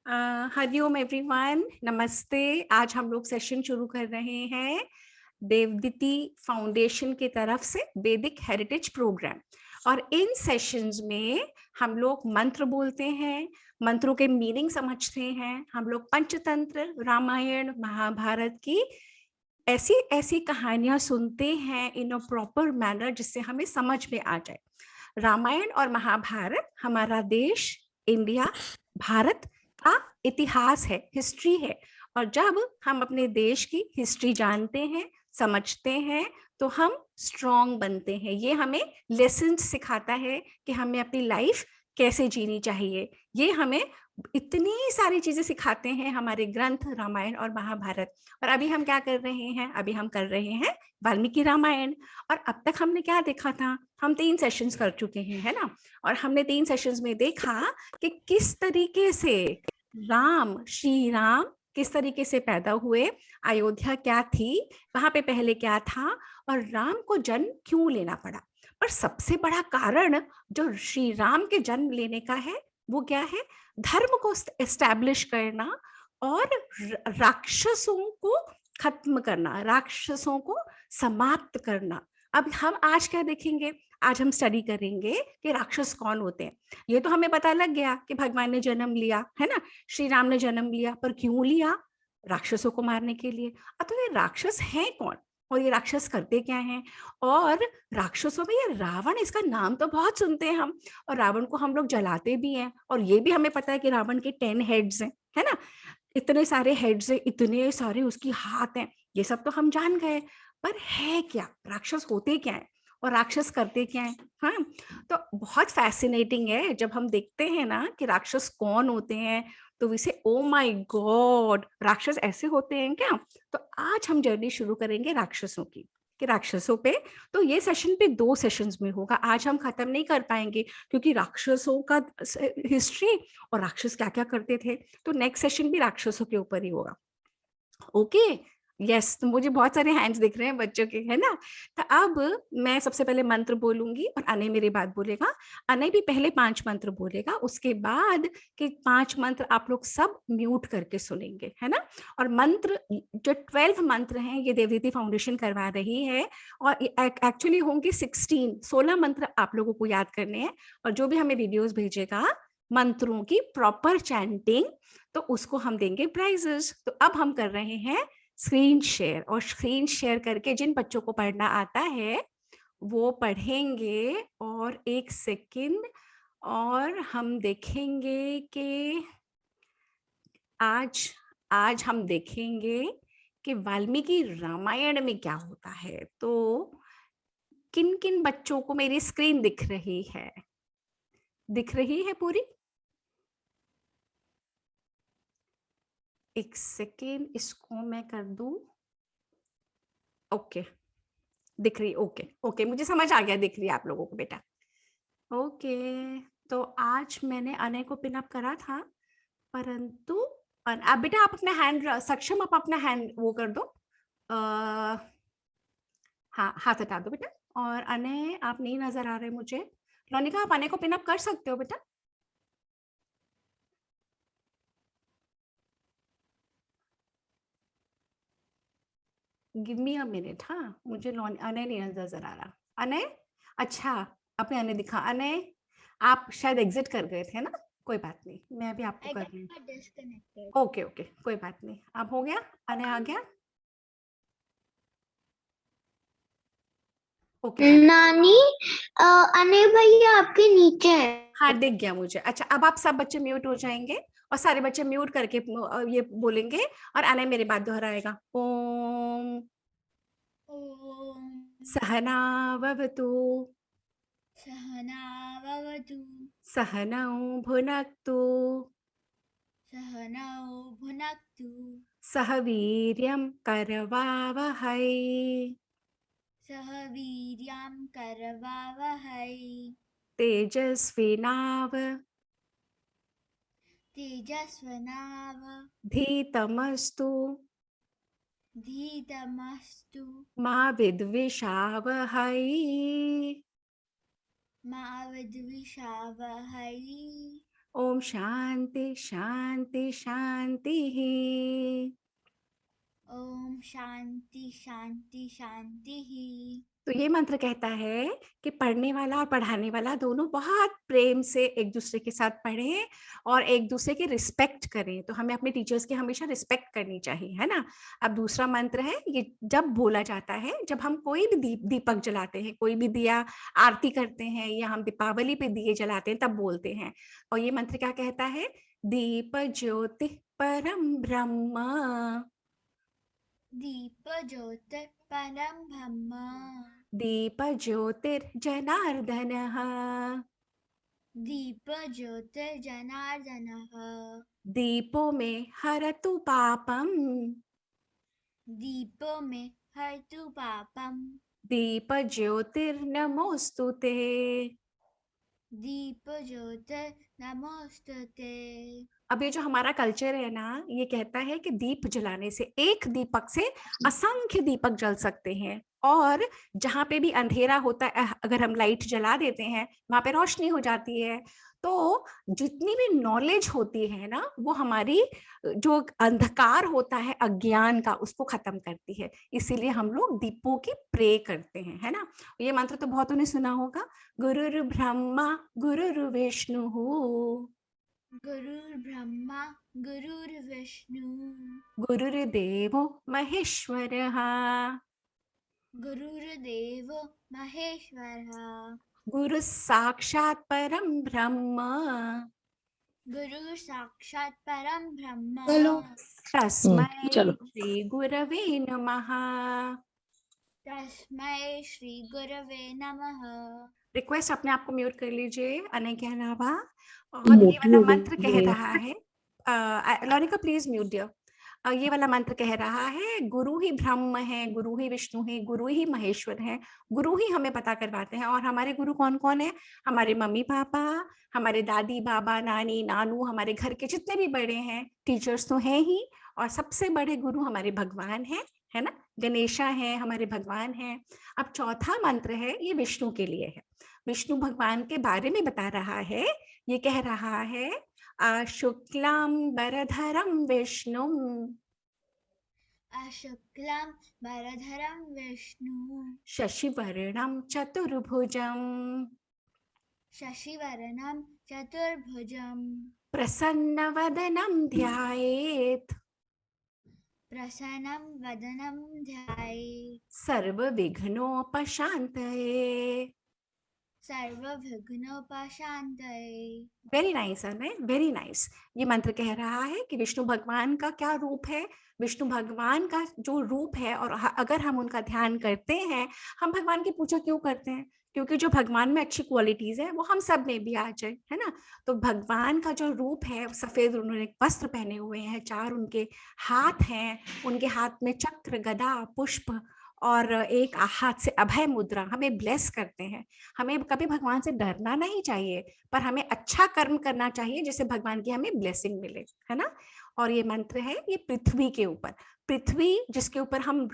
Hariom everyone, नमस्ते। आज हम लोग सेशन शुरू कर रहे हैं देवदीति फाउंडेशन की तरफ से वैदिक हेरिटेज प्रोग्राम। और इन सेशंस में हम लोग मंत्र बोलते हैं, मंत्रों के मीनिंग समझते हैं, हम लोग पंचतंत्र, रामायण, महाभारत की ऐसी ऐसी कहानियां सुनते हैं इन अ प्रॉपर मैनर जिससे हमें समझ में आ जाए। रामायण और महाभारत हमारा देश, इंडिया, भारत का इतिहास है, हिस्ट्री है। और जब हम अपने देश की हिस्ट्री जानते हैं, समझते हैं, तो हम स्ट्रांग बनते हैं। ये हमें लेसन सिखाता है कि हमें अपनी लाइफ कैसे जीनी चाहिए। ये हमें इतनी सारी चीजें सिखाते हैं हमारे ग्रंथ रामायण और महाभारत। और अभी हम क्या कर रहे हैं? अभी हम कर रहे हैं वाल्मीकि रामायण। और अब तक हमने क्या देखा था? हम 3 सेशंस कर चुके हैं, है ना। और हमने 3 सेशंस में देखा कि किस तरीके से श्री राम किस तरीके से पैदा हुए, अयोध्या क्या थी, वहां पे पहले क्या था, और राम को जन्म क्यों लेना पड़ा। पर सबसे बड़ा कारण जो श्री राम के जन्म लेने का है वो क्या है? धर्म को एस्टैब्लिश करना और राक्षसों को खत्म करना, राक्षसों को समाप्त करना। अब हम आज क्या देखेंगे? आज हम स्टडी करेंगे कि राक्षस कौन होते हैं। ये तो हमें पता लग गया कि भगवान ने जन्म लिया, है ना, श्री राम ने जन्म लिया, पर क्यों लिया? राक्षसों को मारने के लिए। तो ये राक्षस हैं कौन और ये राक्षस करते क्या हैं? और राक्षसों में ये रावण, इसका नाम तो बहुत सुनते हैं हम, और रावण को हम लोग जलाते भी हैं। और ये भी हमें पता है कि रावण के 10 हेड्स हैं, है ना। इतने सारे हेड्स हैं, इतने सारे उसकी हाथ हैं, ये सब तो हम जान गए। पर है क्या? राक्षस होते क्या है और राक्षस करते क्या है? हाँ, तो बहुत फैसिनेटिंग है जब हम देखते हैं ना कि राक्षस कौन होते हैं। तो वैसे ओ माय गॉड, राक्षस ऐसे होते हैं क्या? तो आज हम जर्नी शुरू करेंगे राक्षसों की, कि राक्षसों पे। तो ये सेशन पे 2 सेशंस में होगा, आज हम खत्म नहीं कर पाएंगे क्योंकि राक्षसों का हिस्ट्री और राक्षस क्या क्या करते थे। तो नेक्स्ट सेशन भी राक्षसों के ऊपर ही होगा। ओके, यस, तो मुझे बहुत सारे हैंड्स दिख रहे हैं बच्चों के, है ना। तो अब मैं सबसे पहले मंत्र बोलूंगी और अनय मेरे बाद बोलेगा। अनय भी पहले 5 मंत्र बोलेगा, उसके बाद के 5 मंत्र आप लोग सब म्यूट करके सुनेंगे, है ना। और मंत्र जो 12 मंत्र हैं ये देवदीति फाउंडेशन करवा रही है। और एक्चुअली होंगे 16 मंत्र आप लोगों को याद करने हैं। और जो भी हमें वीडियोस भेजेगा मंत्रों की प्रॉपर चैंटिंग, तो उसको हम देंगे प्राइजेस। तो अब हम कर रहे हैं स्क्रीन शेयर, और स्क्रीन शेयर करके जिन बच्चों को पढ़ना आता है वो पढ़ेंगे। और 1 सेकंड, और हम देखेंगे कि आज आज हम देखेंगे कि वाल्मीकि रामायण में क्या होता है। तो किन किन बच्चों को मेरी स्क्रीन दिख रही है? दिख रही है पूरी? 1 सेकेंड, इसको मैं कर दूं। ओके, दिख रही। ओके ओके, मुझे समझ आ गया, दिख रही है आप लोगों को बेटा। ओके, तो आज मैंने अनय को पिन अप करा था, परंतु अब बेटा आप अपना हैंड सक्षम, आप अपना हैंड वो कर दो। हाँ, हाथ हटा दो बेटा। और अनय आप नहीं नजर आ रहे मुझे। रोनिका, आप अनय को पिन अप कर सकते हो बेटा? Give me a minute. हाँ, मुझे अनय नहीं नजर आ रहा। अनय, अच्छा, अपने अनय दिखा। अनय, आप शायद एग्जिट कर गए थे ना। कोई बात नहीं, मैं अभी आपको I कर got रही हूँ। disconnected. ओके ओके, कोई बात नहीं, अब हो गया, अनय आ गया। Okay fine. नानी, अनिल भैया आपके नीचे है। हाँ, दिख गया मुझे। अच्छा, अब आप सब बच्चे म्यूट हो जाएंगे और सारे बच्चे म्यूट करके ये बोलेंगे। और अनय मेरे बाद दोहराएगा। ओम ओम सहना ववतु सहना भवतु सहनौ भुनक्तु सहनौ भुनक्तु सह वीर्यं करवावहै सह वीर्यां करवावहै तेजस्विनाव तेजस्वनाव धीतमस्तु धीतमस्तु मा विद्विषावहै। मा विद्विषावहै। ओम शांति शांति शांति। ओम शांति शांति शांति। तो ये मंत्र कहता है कि पढ़ने वाला और पढ़ाने वाला दोनों बहुत प्रेम से एक दूसरे के साथ पढ़ें और एक दूसरे की रिस्पेक्ट करें। तो हमें अपने टीचर्स की हमेशा रिस्पेक्ट करनी चाहिए, है ना। अब दूसरा मंत्र है, ये जब बोला जाता है, जब हम कोई भी दीपक जलाते हैं, कोई भी दिया आरती करते हैं या हम दीपावली पे दिए जलाते हैं, तब बोलते हैं। और ये मंत्र क्या कहता है? दीप ज्योति परम ब्रह्म, दीप ज्योति परम ब्रह्म, दीप ज्योतिर्जनार्दनः, दीप ज्योतिर्जनार्दनः, दीपो में हरतु पापम, दीपो में हरतु पापम, दीप ज्योतिर्नमोस्तुते। दीप ज्योतिर्नमोस्तुते। अब ये जो हमारा कल्चर है ना, ये कहता है कि दीप जलाने से, एक दीपक से असंख्य दीपक जल सकते हैं। और जहाँ पे भी अंधेरा होता है, अगर हम लाइट जला देते हैं, वहां पे रोशनी हो जाती है। तो जितनी भी नॉलेज होती है ना, वो हमारी जो अंधकार होता है अज्ञान का, उसको खत्म करती है। इसीलिए हम लोग दीपों की प्रे करते हैं, है ना। ये मंत्र तो बहुतों ने सुना होगा, गुरुर् ब्रह्मा गुरुर्विष्णु, गुरुर्ब्रह्मा गुरुर्विष्णु, गुरुर्देवो महेश्वरः, गुरुर्देवो महेश्वरः, गुरुः साक्षात् परं ब्रह्म, गुरु साक्षात् परम ब्रह्म। तस्मै चलो। श्री गुरवे नमः। तस्मै श्री गुरवे नमः। रिक्वेस्ट, अपने आप को म्यूट कर लीजिए अनय के अलावा। और ये वाला मंत्र कह रहा है, लॉरिका प्लीज म्यूट डियर। ये वाला मंत्र कह रहा है, गुरु ही ब्रह्म है, गुरु ही विष्णु है, गुरु ही महेश्वर है। गुरु ही हमें पता करवाते हैं। और हमारे गुरु कौन कौन है? हमारे मम्मी पापा, हमारे दादी बाबा नानी नानू, हमारे घर के जितने भी बड़े हैं, टीचर्स तो हैं ही। और सबसे बड़े गुरु हमारे भगवान है ना। गणेशा है, हमारे भगवान है। अब चौथा मंत्र है, ये विष्णु के लिए है। विष्णु भगवान के बारे में बता रहा है। ये कह रहा है, शुक्लांबरधरं विष्णुं, शुक्लांबरधरं विष्णु, शशिवर्णं चतुर्भुजं, शशिवर्णं चतुर्भुजं, प्रसन्नवदनं ध्यायेत्, प्रसन्नं वदनं ध्यायेत्, सर्वविघ्नोपशान्तये। सर्वविघ्नोपशान्तये। Very nice Anay, very nice. ये मंत्र कह रहा है कि विष्णु भगवान का क्या रूप है। विष्णु भगवान का जो रूप है, और अगर हम उनका ध्यान करते हैं, हम भगवान की पूजा क्यों करते हैं? क्योंकि जो भगवान में अच्छी क्वालिटीज है, वो हम सब में भी आ जाए, है ना। तो भगवान का जो रूप है, सफेद उन्होंने वस्त्र पहने हुए हैं, 4 उनके हाथ हैं, उनके हाथ में चक्र गदा पुष्प और एक हाथ से अभय मुद्रा हमें ब्लेस करते हैं। हमें कभी भगवान से डरना नहीं चाहिए, पर हमें अच्छा कर्म करना चाहिए जिससे भगवान की हमें ब्लेसिंग मिले, है ना। और ये मंत्र है, ये पृथ्वी के ऊपर, पृथ्वी जिसके ऊपर हम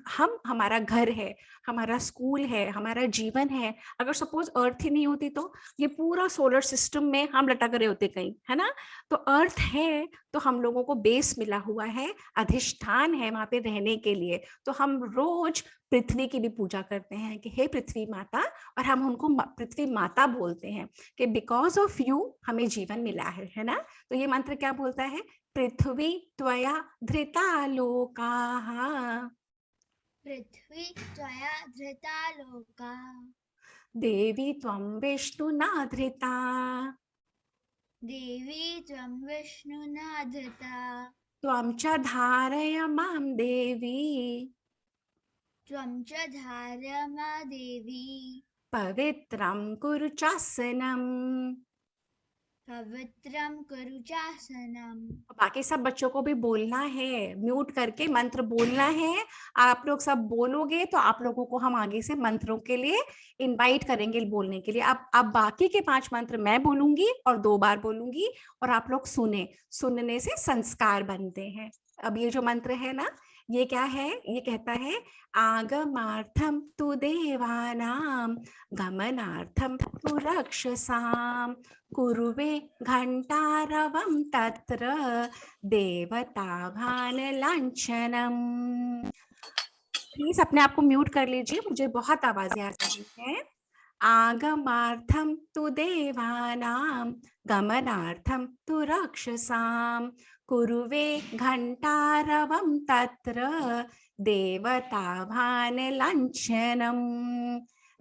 हमारा घर है, हमारा स्कूल है, हमारा जीवन है। अगर सपोज अर्थ ही नहीं होती, तो ये पूरा सोलर सिस्टम में हम लटक रहे होते कहीं, है ना। तो अर्थ है, तो हम लोगों को बेस मिला हुआ है, अधिष्ठान है वहां पे रहने के लिए। तो हम रोज पृथ्वी की भी पूजा करते हैं कि हे पृथ्वी माता, और हम उनको पृथ्वी माता बोलते हैं कि बिकॉज ऑफ यू हमें जीवन मिला है ना। तो ये मंत्र क्या बोलता है? पृथ्वी त्वया धृता लोकाः, पृथ्वी त्वया धृता लोका, देवी त्वं विष्णुना धृता, देवी त्वं विष्णुना धृता, त्वं च धारय मां देवी, त्वं च धारय मां देवी, पवित्रं कुरु चासनम्। पवित्रं कुरु चासनम्। बाकी सब बच्चों को भी बोलना है, म्यूट करके मंत्र बोलना है। आप लोग सब बोलोगे तो आप लोगों को हम आगे से मंत्रों के लिए इनवाइट करेंगे बोलने के लिए। अब बाकी के 5 मंत्र मैं बोलूंगी और 2 बार बोलूंगी, और आप लोग सुने। सुनने से संस्कार बनते हैं। अब ये जो मंत्र है ना, ये क्या है? ये कहता है आगमार्थम तु देवानां गमनार्थम तु रक्षसां कुरुवे घंटारवं तत्र देवताभान लांछनम। प्लीज अपने आप को म्यूट कर लीजिए, मुझे बहुत आवाजें आ रही हैं। आगमार्थम तु देवानां गमनार्थम तु रक्षसां कुरुवे घंटारवं तत्र देवताभान लांछनम।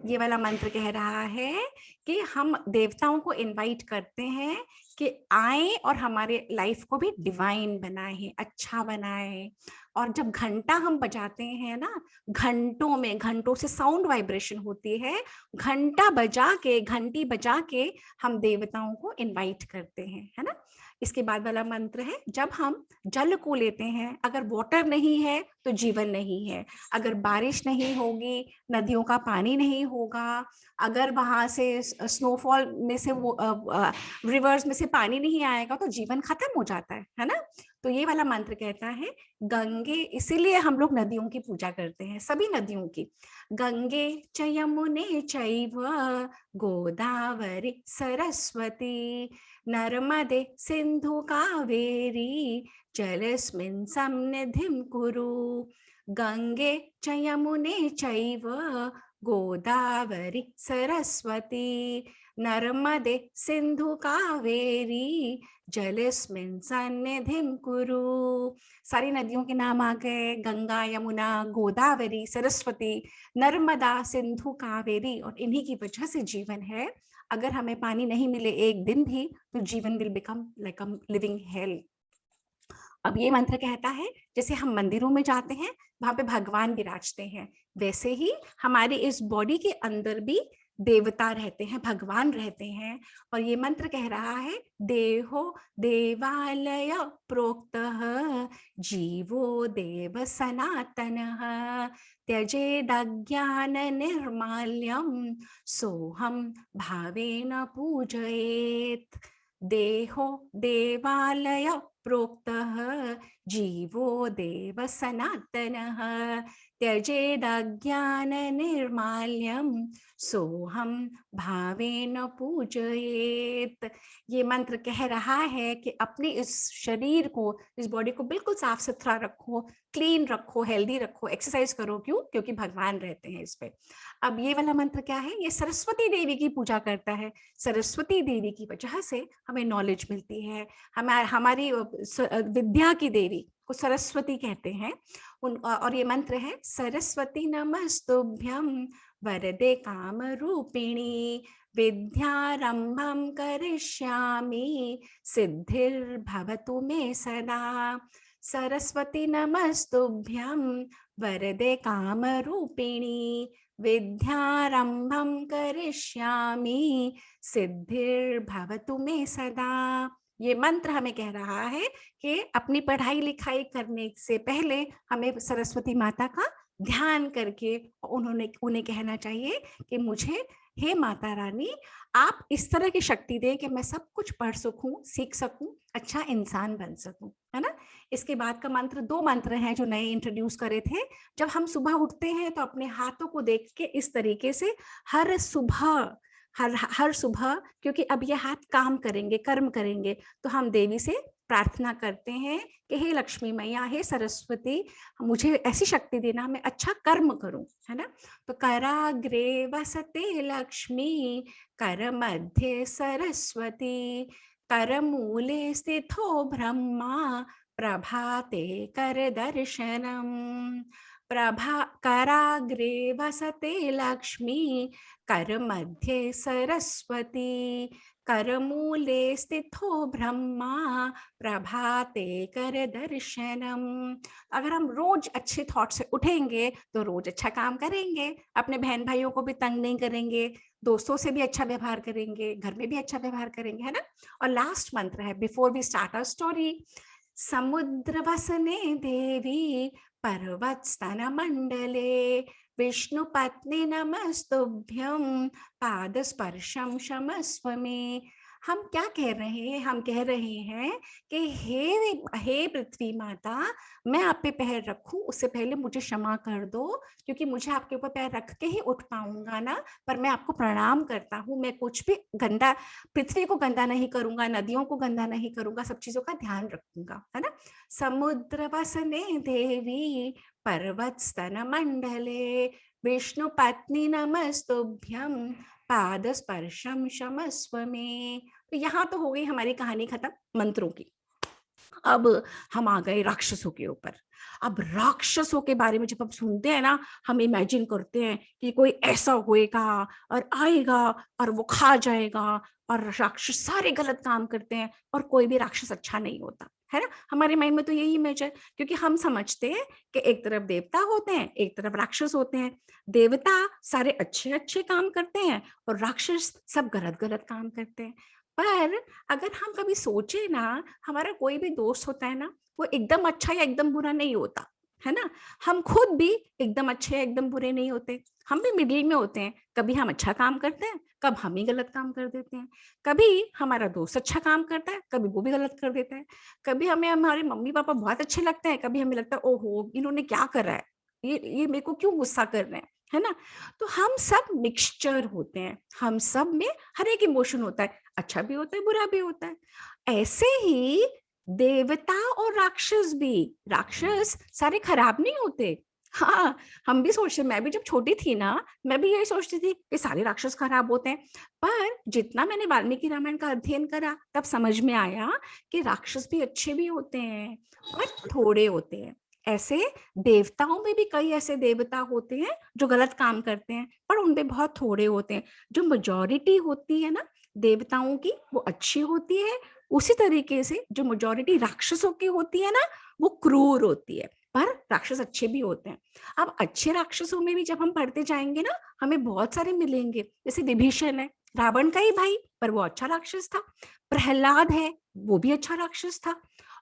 ये वाला मंत्र कह रहा है कि हम देवताओं को इनवाइट करते हैं कि आए और हमारे लाइफ को भी डिवाइन बनाए, अच्छा बनाए। और जब घंटा हम बजाते हैं ना, घंटों से साउंड वाइब्रेशन होती है, घंटा बजा के, घंटी बजा के हम देवताओं को इनवाइट करते हैं, है ना। इसके बाद वाला मंत्र है जब हम जल को लेते हैं, अगर वाटर नहीं है तो जीवन नहीं है, अगर बारिश नहीं होगी, नदियों का पानी नहीं होगा, अगर वहां से स्नोफॉल में से वो रिवर्स में से पानी नहीं आएगा तो जीवन खत्म हो जाता है ना। तो ये वाला मंत्र कहता है गंगे, इसीलिए हम लोग नदियों की पूजा करते हैं, सभी नदियों की। गंगे च यमुने चैव गोदावरी सरस्वती नर्मदे सिंधु कावेरी जलस्मिन् सन्निधिं कुरु। गंगे च यमुने चैव गोदावरी सरस्वती नर्मदे सिंधु कावेरी जलस्मिन् सन्निधिं कुरु। सारी नदियों के नाम आ गए, गंगा, यमुना, गोदावरी, सरस्वती, नर्मदा, सिंधु, कावेरी, और इन्हीं की वजह से जीवन है। अगर हमें पानी नहीं मिले एक दिन भी तो जीवन will become like a living hello. अब ये मंत्र कहता है जैसे हम मंदिरों में जाते हैं, वहां पे भगवान विराजते हैं, वैसे ही हमारे इस बॉडी के अंदर भी देवता रहते हैं, भगवान रहते हैं। और ये मंत्र कह रहा है देहो देवालय प्रोक्तः जीवो देव सनातनः त्यजेदज्ञान निर्माल्यं सोहम भावेन पूजयेत्। देहो देवालय प्रोक्तः जीवो देव सनातनः त्यजेदज्ञान निर्माल्यं सोहम भावेन पूजयेत्। ये मंत्र कह रहा है कि अपनी इस शरीर को, इस बॉडी को बिल्कुल साफ सुथरा रखो, क्लीन रखो, हेल्दी रखो, एक्सरसाइज करो। क्यों? क्योंकि भगवान रहते हैं इस पे। अब ये वाला मंत्र क्या है? ये सरस्वती देवी की पूजा करता है। सरस्वती देवी की वजह से हमें नॉलेज मिलती है, हमारी विद्या की देवी को सरस्वती कहते हैं। और ये मंत्र है सरस्वती नमस्तुभ्यं वरदे काम रूपिणी विद्यारंभं करिष्यामि सिद्धिर्भवतु मे सदा। सरस्वती नमस्तुभ्यं वरदे काम रूपिणी विद्यारंभं करिष्यामि सिद्धिर्भवतु मे सदा। ये मंत्र हमें कह रहा है कि अपनी पढ़ाई लिखाई करने से पहले हमें सरस्वती माता का ध्यान करके उन्हें कहना चाहिए कि मुझे हे माता रानी आप इस तरह की शक्ति दें कि मैं सब कुछ पढ़ सकूं, सीख सकूं, अच्छा इंसान बन सकूं, है ना। इसके बाद का मंत्र, 2 मंत्र हैं जो नए इंट्रोड्यूस करे थे। जब हम सुबह उठते हैं तो अपने हाथों को देख के इस तरीके से हर सुबह, क्योंकि अब ये हाथ काम करेंगे, कर्म करेंगे, तो हम देवी से प्रार्थना करते हैं कि हे लक्ष्मी मैया, हे सरस्वती, मुझे ऐसी शक्ति देना, मैं अच्छा कर्म करूं, है ना। तो कराग्रे वसते लक्ष्मी कर मध्य सरस्वती करमूले स्थितो ब्रह्मा प्रभाते कर दर्शनम। कराग्रे वसते लक्ष्मी कर मध्य सरस्वती करमूले स्थितो ब्रह्मा प्रभाते कर दर्शनम। अगर हम रोज अच्छे थॉट से उठेंगे तो रोज अच्छा काम करेंगे, अपने बहन भाइयों को भी तंग नहीं करेंगे, दोस्तों से भी अच्छा व्यवहार करेंगे, घर में भी अच्छा व्यवहार करेंगे, है ना। और लास्ट मंत्र है before we start our story, समुद्र वसने देवी पर्वत स्तन मंडले विष्णु पत्नी नमस्तुभ्यं पाद स्पर्शम क्षमस्व मे। हम क्या कह रहे हैं, हम कह रहे हैं कि हे पृथ्वी माता, मैं आप पे पैर रखूं उससे पहले मुझे क्षमा कर दो, क्योंकि मुझे आपके ऊपर पैर रख के ही उठ पाऊंगा ना, पर मैं आपको प्रणाम करता हूँ, मैं कुछ भी गंदा, पृथ्वी को गंदा नहीं करूंगा, नदियों को गंदा नहीं करूंगा, सब चीजों का ध्यान रखूंगा, है ना। समुद्र वसने देवी पर्वत स्तन मंडले विष्णु पत्नी नमस्तुभ्यं पाद स्पर्शम क्षमस्व में। तो यहाँ तो हो गई हमारी कहानी खत्म मंत्रों की। अब हम आ गए राक्षसों के ऊपर। अब राक्षसों के बारे में जब हम सुनते हैं ना, हम इमेजिन करते हैं कि कोई ऐसा होएगा और आएगा और वो खा जाएगा, और राक्षस सारे गलत काम करते हैं, और कोई भी राक्षस अच्छा नहीं होता है ना। हमारे माइंड में तो यही इमेज है, क्योंकि हम समझते हैं कि एक तरफ देवता होते हैं, एक तरफ राक्षस होते हैं। देवता सारे अच्छे अच्छे काम करते हैं और राक्षस सब गलत गलत काम करते हैं। पर अगर हम कभी सोचे ना, हमारा कोई भी दोस्त होता है ना, वो एकदम अच्छा या एकदम बुरा नहीं होता, है ना। हम खुद भी एकदम अच्छे या एकदम बुरे नहीं होते, हम भी मिडिल में होते हैं। कभी हम अच्छा काम करते हैं, कब हम ही गलत काम कर देते हैं। कभी हमारा दोस्त अच्छा काम करता है, कभी वो भी गलत कर देता है। कभी हमें हमारे मम्मी पापा बहुत अच्छे लगते हैं, कभी हमें लगता है ओहो इन्होंने क्या करा है, ये मेरे को क्यों गुस्सा कर रहे हैं, है ना। तो हम सब मिक्सचर होते हैं, हम सब में हर एक इमोशन होता है, अच्छा भी होता है बुरा भी होता है। ऐसे ही देवता और राक्षस भी, राक्षस सारे खराब नहीं होते। हाँ, हम भी सोचते, मैं भी जब छोटी थी ना, मैं भी यही सोचती थी कि सारे राक्षस खराब होते हैं। पर जितना मैंने वाल्मीकि रामायण का अध्ययन करा, तब समझ में आया कि राक्षस भी अच्छे भी होते हैं और थोड़े होते हैं। ऐसे देवताओं में भी कई ऐसे देवता होते हैं जो गलत काम करते हैं, पर उनपे बहुत थोड़े होते हैं। जो मेजॉरिटी होती है ना देवताओं की, वो अच्छी होती है। उसी तरीके से जो मेजॉरिटी राक्षसों की होती है ना, वो क्रूर होती है, पर राक्षस अच्छे भी होते हैं। अब अच्छे राक्षसों में भी जब हम पढ़ते जाएंगे ना, हमें बहुत सारे मिलेंगे। जैसे विभीषण है, रावण का ही भाई, पर वो अच्छा राक्षस था। प्रहलाद है, वो भी अच्छा राक्षस था।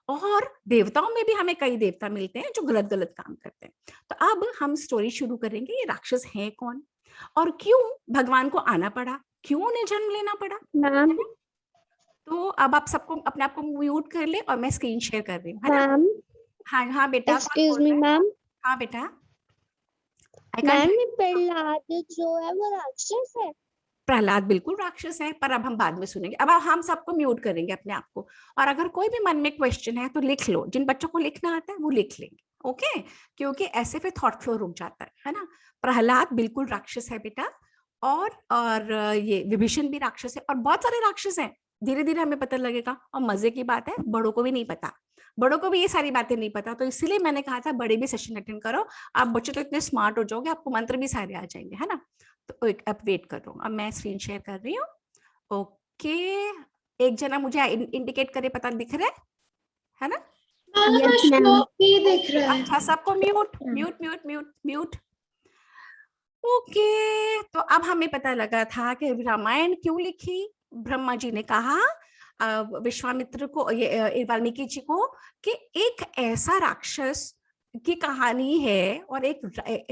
और देवताओं में भी हमें कई देवता मिलते हैं जो गलत गलत काम करते हैं। तो अब हम स्टोरी शुरू करेंगे, ये राक्षस हैं कौन और क्यों भगवान को आना पड़ा, क्यों उन्हें जन्म लेना पड़ा। मैम, तो अब आप सबको अपने आप को म्यूट कर ले, और मैं स्क्रीन शेयर कर रही हूँ, है ना। मैम, हाँ हाँ बेटा, कौन एक्सक्यूज बोल मी रहा है। मैम। हाँ बेटा, आई कांट। मैम, ये प्रहलाद जो है वो राक्षस है? प्रहलाद बिल्कुल राक्षस है, पर अब हम बाद में सुनेंगे। अब हम सबको म्यूट करेंगे अपने आप को, और अगर कोई भी मन में क्वेश्चन है तो लिख लो, जिन बच्चों को लिखना आता है वो लिख लेंगे, ओके। क्योंकि ऐसे फिर थॉट फ्लो रुक जाता है ना। प्रहलाद बिल्कुल राक्षस है बेटा, और ये विभीषण भी राक्षस है, और बहुत सारे राक्षस हैं। धीरे धीरे हमें पता लगेगा, और मजे की बात है बड़ों को भी नहीं पता, बड़ों को भी ये सारी बातें नहीं पता। तो इसलिए मैंने कहा था बड़े भी सेशन अटेंड करो। आप बच्चे तो इतने स्मार्ट हो जाओगे, आपको मंत्र भी सारे आ जाएंगे, है ना। तो अब वेट कर रहा हूँ, अब मैं स्क्रीन शेयर कर रही हूँ। ओके, एक जना मुझे इंडिकेट करे, पता दिख रहा है ना। Yes ma'am. दिख रहा है। अच्छा, सबको mute mute mute mute mute. Okay, तो अब हमें पता लगा था कि रामायण क्यों लिखी। ब्रह्मा जी ने कहा विश्वामित्र को, ये वाल्मीकि जी को, कि एक ऐसा राक्षस की कहानी है और एक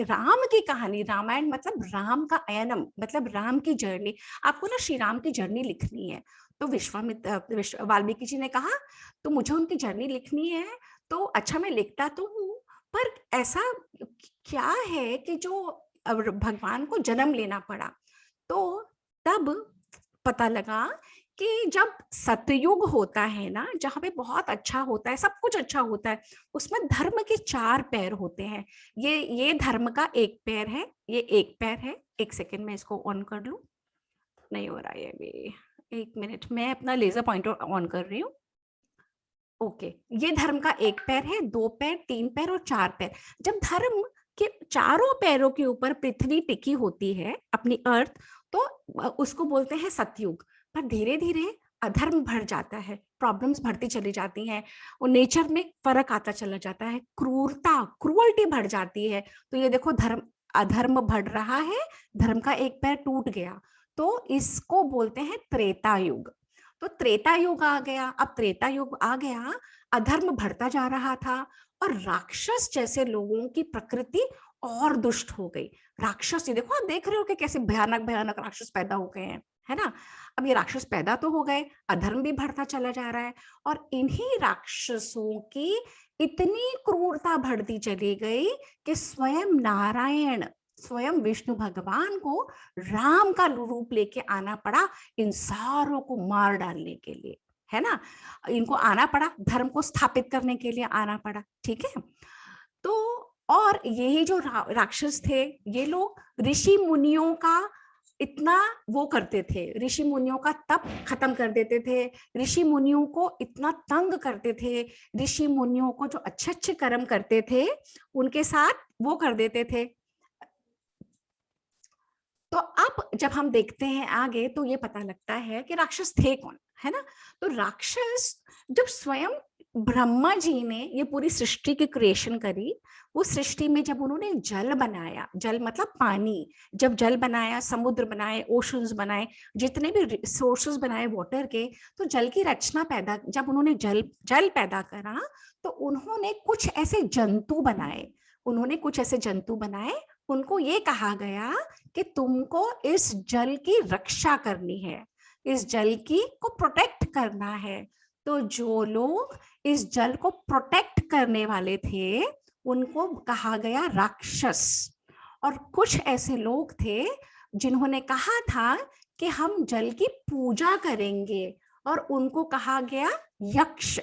राम की कहानी। रामायण मतलब राम का अयनम, मतलब राम की जर्नी। आपको ना श्री राम की जर्नी लिखनी है। तो वाल्मीकि जी ने कहा तो मुझे उनकी जर्नी लिखनी है। तो अच्छा, मैं लिखता तो हूँ, पर ऐसा क्या है कि जो भगवान को जन्म लेना पड़ा। तो तब पता लगा कि जब सतयुग होता है ना, जहाँ पे बहुत अच्छा होता है, सब कुछ अच्छा होता है, उसमें धर्म के 4 पैर होते हैं। ये धर्म का एक पैर है, ये एक पैर है। एक सेकेंड में इसको ऑन कर लूं, नहीं हो रहा है अभी, 1 मिनट, मैं अपना लेजर पॉइंटर ऑन कर रही हूँ। ओके, ये धर्म का एक पैर है, 2 पैर, 3 पैर और 4 पैर। जब धर्म के चारों पैरों के ऊपर पृथ्वी टिकी होती है, अपनी अर्थ, तो उसको बोलते हैं सतयुग। पर धीरे धीरे अधर्म बढ़ जाता है, प्रॉब्लम्स बढ़ती चली जाती हैं, और नेचर में फर्क आता चला जाता है, क्रूअल्टी बढ़ जाती है। तो ये देखो, अधर्म बढ़ रहा है, धर्म का एक पैर टूट गया, तो इसको बोलते हैं त्रेता युग। तो त्रेता युग आ गया। अब त्रेता युग आ गया, अधर्म बढ़ता जा रहा था, और राक्षस जैसे लोगों की प्रकृति और दुष्ट हो गई। राक्षस, ये देखो, आप देख रहे हो कि कैसे भयानक भयानक राक्षस पैदा हो गए हैं, है ना। अब ये राक्षस पैदा तो हो गए, अधर्म भी बढ़ता चला जा रहा है, और इन्हीं राक्षसों की इतनी क्रूरता बढ़ती चली गई कि स्वयं नारायण, स्वयं विष्णु भगवान को राम का रूप लेके आना पड़ा इन सारों को मार डालने के लिए, है ना। इनको आना पड़ा, धर्म को स्थापित करने के लिए आना पड़ा, ठीक है। तो और यही जो राक्षस थे, ये लोग ऋषि मुनियों का इतना वो करते थे, ऋषि मुनियों का तप खत्म कर देते थे, ऋषि मुनियों को इतना तंग करते थे, ऋषि मुनियों को जो अच्छे अच्छे कर्म करते थे उनके साथ वो कर देते थे। तो अब जब हम देखते हैं आगे तो ये पता लगता है कि राक्षस थे कौन, है ना। तो राक्षस जब स्वयं ब्रह्मा जी ने ये पूरी सृष्टि की क्रिएशन करी, उस सृष्टि में जब उन्होंने जल बनाया, जल मतलब पानी, जब जल बनाया, समुद्र बनाए, ओशंस बनाए, जितने भी सोर्सेस बनाए वाटर के, तो जल की रचना पैदा, जब उन्होंने जल पैदा करा तो उन्होंने कुछ ऐसे जंतु बनाए, उन्होंने कुछ ऐसे जंतु बनाए, उनको ये कहा गया कि तुमको इस जल की रक्षा करनी है, इस जल की को प्रोटेक्ट करना है। तो जो लोग इस जल को प्रोटेक्ट करने वाले थे उनको कहा गया राक्षस। और कुछ ऐसे लोग थे जिन्होंने कहा था कि हम जल की पूजा करेंगे, और उनको कहा गया यक्ष।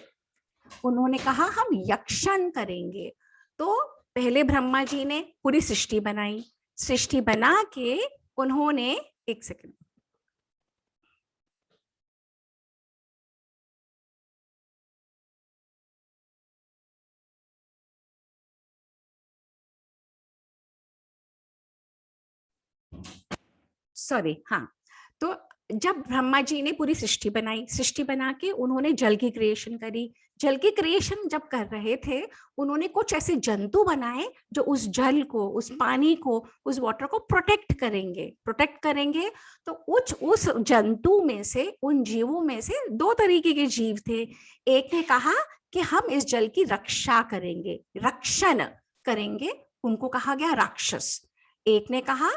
उन्होंने कहा हम यक्षण करेंगे। तो पहले ब्रह्मा जी ने पूरी सृष्टि बनाई, सृष्टि बना के उन्होंने, एक सेकंड, सॉरी, हाँ। तो जब ब्रह्मा जी ने पूरी सृष्टि बनाई, सृष्टि बना के उन्होंने जल की क्रिएशन करी, जल की क्रिएशन जब कर रहे थे उन्होंने कुछ ऐसे जंतु बनाए जो उस जल को, उस पानी को, उस वाटर को प्रोटेक्ट करेंगे। तो उस जंतु में से, उन जीवों में से दो तरीके के जीव थे। एक ने कहा कि हम इस जल की रक्षा करेंगे, रक्षण करेंगे, उनको कहा गया राक्षस। एक ने कहा,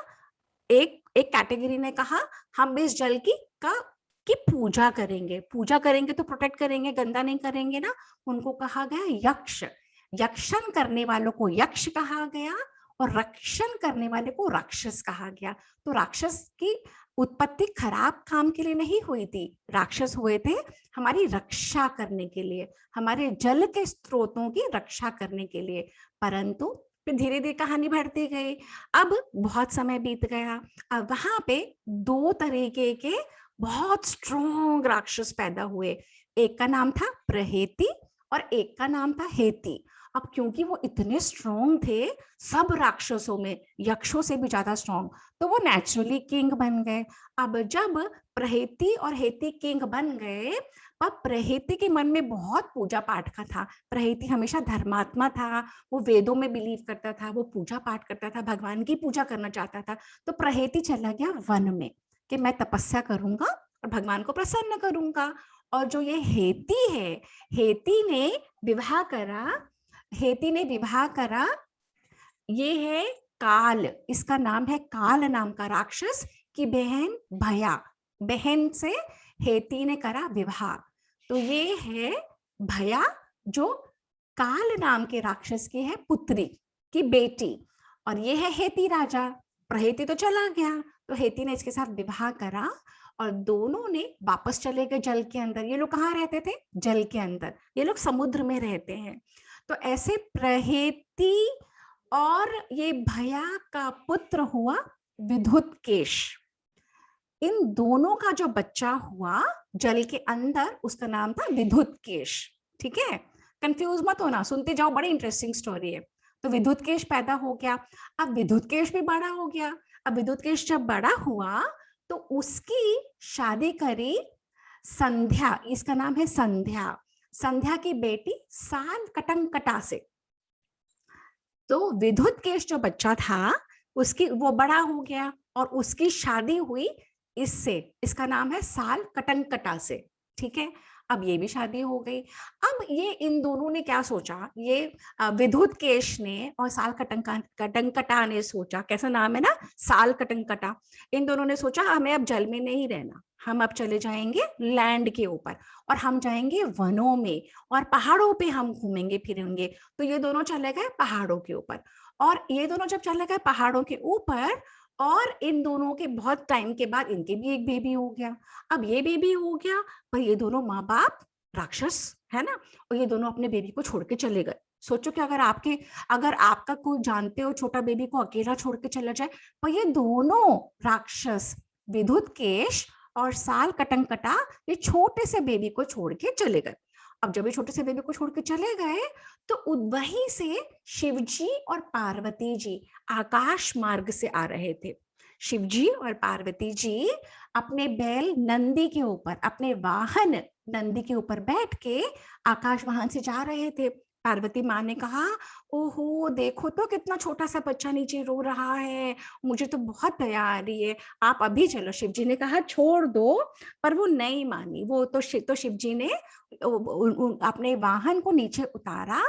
एक कैटेगरी ने कहा हम इस जल की पूजा करेंगे तो प्रोटेक्ट करेंगे, गंदा नहीं करेंगे ना, उनको कहा गया यक्ष। यक्षण करने वालों को यक्ष कहा गया और रक्षण करने वाले को राक्षस कहा गया। तो राक्षस की उत्पत्ति खराब काम के लिए नहीं हुई थी, राक्षस हुए थे हमारी रक्षा करने के लिए, हमारे जल के स्रोतों की रक्षा करने के लिए। परंतु फिर धीरे धीरे कहानी बढ़ती गई। अब बहुत समय बीत गया, अब वहां पे दो तरीके के बहुत स्ट्रॉन्ग राक्षस पैदा हुए। एक का नाम था प्रहेति और एक का नाम था हेति। अब क्योंकि वो इतने स्ट्रॉन्ग थे, सब राक्षसों में यक्षों से भी ज्यादा स्ट्रॉन्ग, तो वो नेचुरली किंग बन गए। अब जब प्रहेति और हेति किंग बन गए, अब प्रहेति के मन में बहुत पूजा पाठ का था। प्रहेति हमेशा धर्मात्मा था, वो वेदों में बिलीव करता था, वो पूजा पाठ करता था, भगवान की पूजा करना चाहता था। तो प्रहेति चला गया वन में कि मैं तपस्या करूंगा और भगवान को प्रसन्न करूंगा। और जो ये हेति है, हेति ने विवाह करा, ये है काल, इसका नाम है काल नाम का राक्षस की बहन भया, बहन से हेति ने करा विवाह। तो ये है भया जो काल नाम के राक्षस की है पुत्री की बेटी, और ये है हेति राजा। प्रहेति तो चला गया, तो हेति ने इसके साथ विवाह करा और दोनों ने वापस चले गए जल के अंदर। ये लोग कहाँ रहते थे? जल के अंदर, ये लोग समुद्र में रहते हैं। तो ऐसे प्रहेति और ये भया का पुत्र हुआ विद्युत्केश। इन दोनों का जो बच्चा हुआ जल के अंदर, उसका नाम था विद्युत्केश। ठीक है, कंफ्यूज मत होना, सुनते जाओ, बड़ी इंटरेस्टिंग स्टोरी है। तो विद्युत्केश पैदा हो गया। अब विद्युत्केश भी बड़ा हो गया। अब विद्युत्केश जब बड़ा हुआ तो उसकी शादी करी संध्या, इसका नाम है संध्या, संध्या की बेटी साल कटंकटा से। तो विद्युत्केश जो बच्चा था उसकी, वो बड़ा हो गया और उसकी शादी हुई इससे, इसका नाम है साल कटंकटा से। ठीक है, अब ये भी शादी हो गई। अब अब ये इन दोनों ने क्या सोचा, ये विद्युतकेश ने और साल कटंकटा ने सोचा, कैसा नाम है ना, साल कटंकटा, इन दोनों ने सोचा हमें अब जल में नहीं रहना, हम अब चले जाएंगे लैंड के ऊपर और हम जाएंगे वनों में और पहाड़ों पे हम घूमेंगे फिरेंगे। तो ये दोनों चले गए पहाड़ों के ऊपर, और ये दोनों जब चले गए पहाड़ों के ऊपर, और इन दोनों के बहुत टाइम के बाद इनके भी एक बेबी हो गया। अब ये बेबी हो गया, पर ये दोनों माँ बाप राक्षस है ना, और ये दोनों अपने बेबी को छोड़ के चले गए। सोचो कि अगर आपका कोई जानते हो छोटा बेबी को अकेला छोड़ के चला जाए, पर ये दोनों राक्षस विद्युतकेश और साल कटंकटा ये छोटे से बेबी को छोड़ के चले गए। अब जब ये छोटे से बेबी को छोड़ के चले गए, तो वहीं से शिवजी और पार्वती जी आकाश मार्ग से आ रहे थे। शिवजी और पार्वती जी अपने बैल नंदी के ऊपर, अपने वाहन नंदी के ऊपर बैठ के आकाश वाहन से जा रहे थे। पार्वती माँ ने कहा, ओहो देखो तो कितना छोटा सा बच्चा नीचे रो रहा है, मुझे तो बहुत दया आ रही है, आप अभी चलो। शिवजी ने कहा छोड़ दो, पर वो नहीं मानी। वो तो शिवजी ने अपने वाहन को नीचे उतारा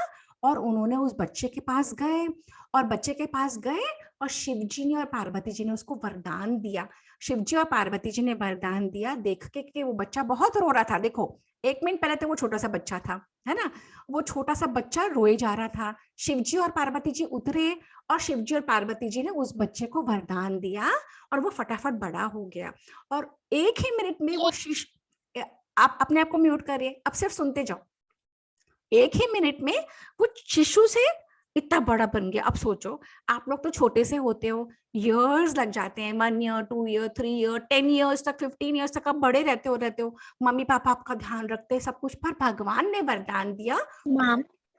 और उन्होंने उस बच्चे के पास गए, और बच्चे के पास गए और शिवजी ने और पार्वती जी ने उसको वरदान दिया। शिवजी और पार्वती जी ने वरदान दिया देख के कि वो बच्चा बहुत रो रहा था। देखो 1 मिनट पहले तो वो छोटा सा बच्चा था, है ना, वो छोटा सा बच्चा रोए जा रहा था। शिवजी और पार्वती जी उतरे और शिवजी और पार्वती जी ने उस बच्चे को वरदान दिया और वो फटाफट बड़ा हो गया। और 1 ही मिनट में वो आप अपने आप को म्यूट करिए, अब सिर्फ सुनते जाओ। 1 ही मिनट में वो शिशु से इतना बड़ा बन गया। अब सोचो, आप लोग तो छोटे से होते हो, इयर्स लग जाते हैं, 1 ईयर 2 ईयर 3 ईयर 10 ईयर्स तक 15 ईयर्स तक आप बड़े रहते हो, मम्मी पापा आपका ध्यान रखते हैं सब कुछ, पर भगवान ने वरदान दिया।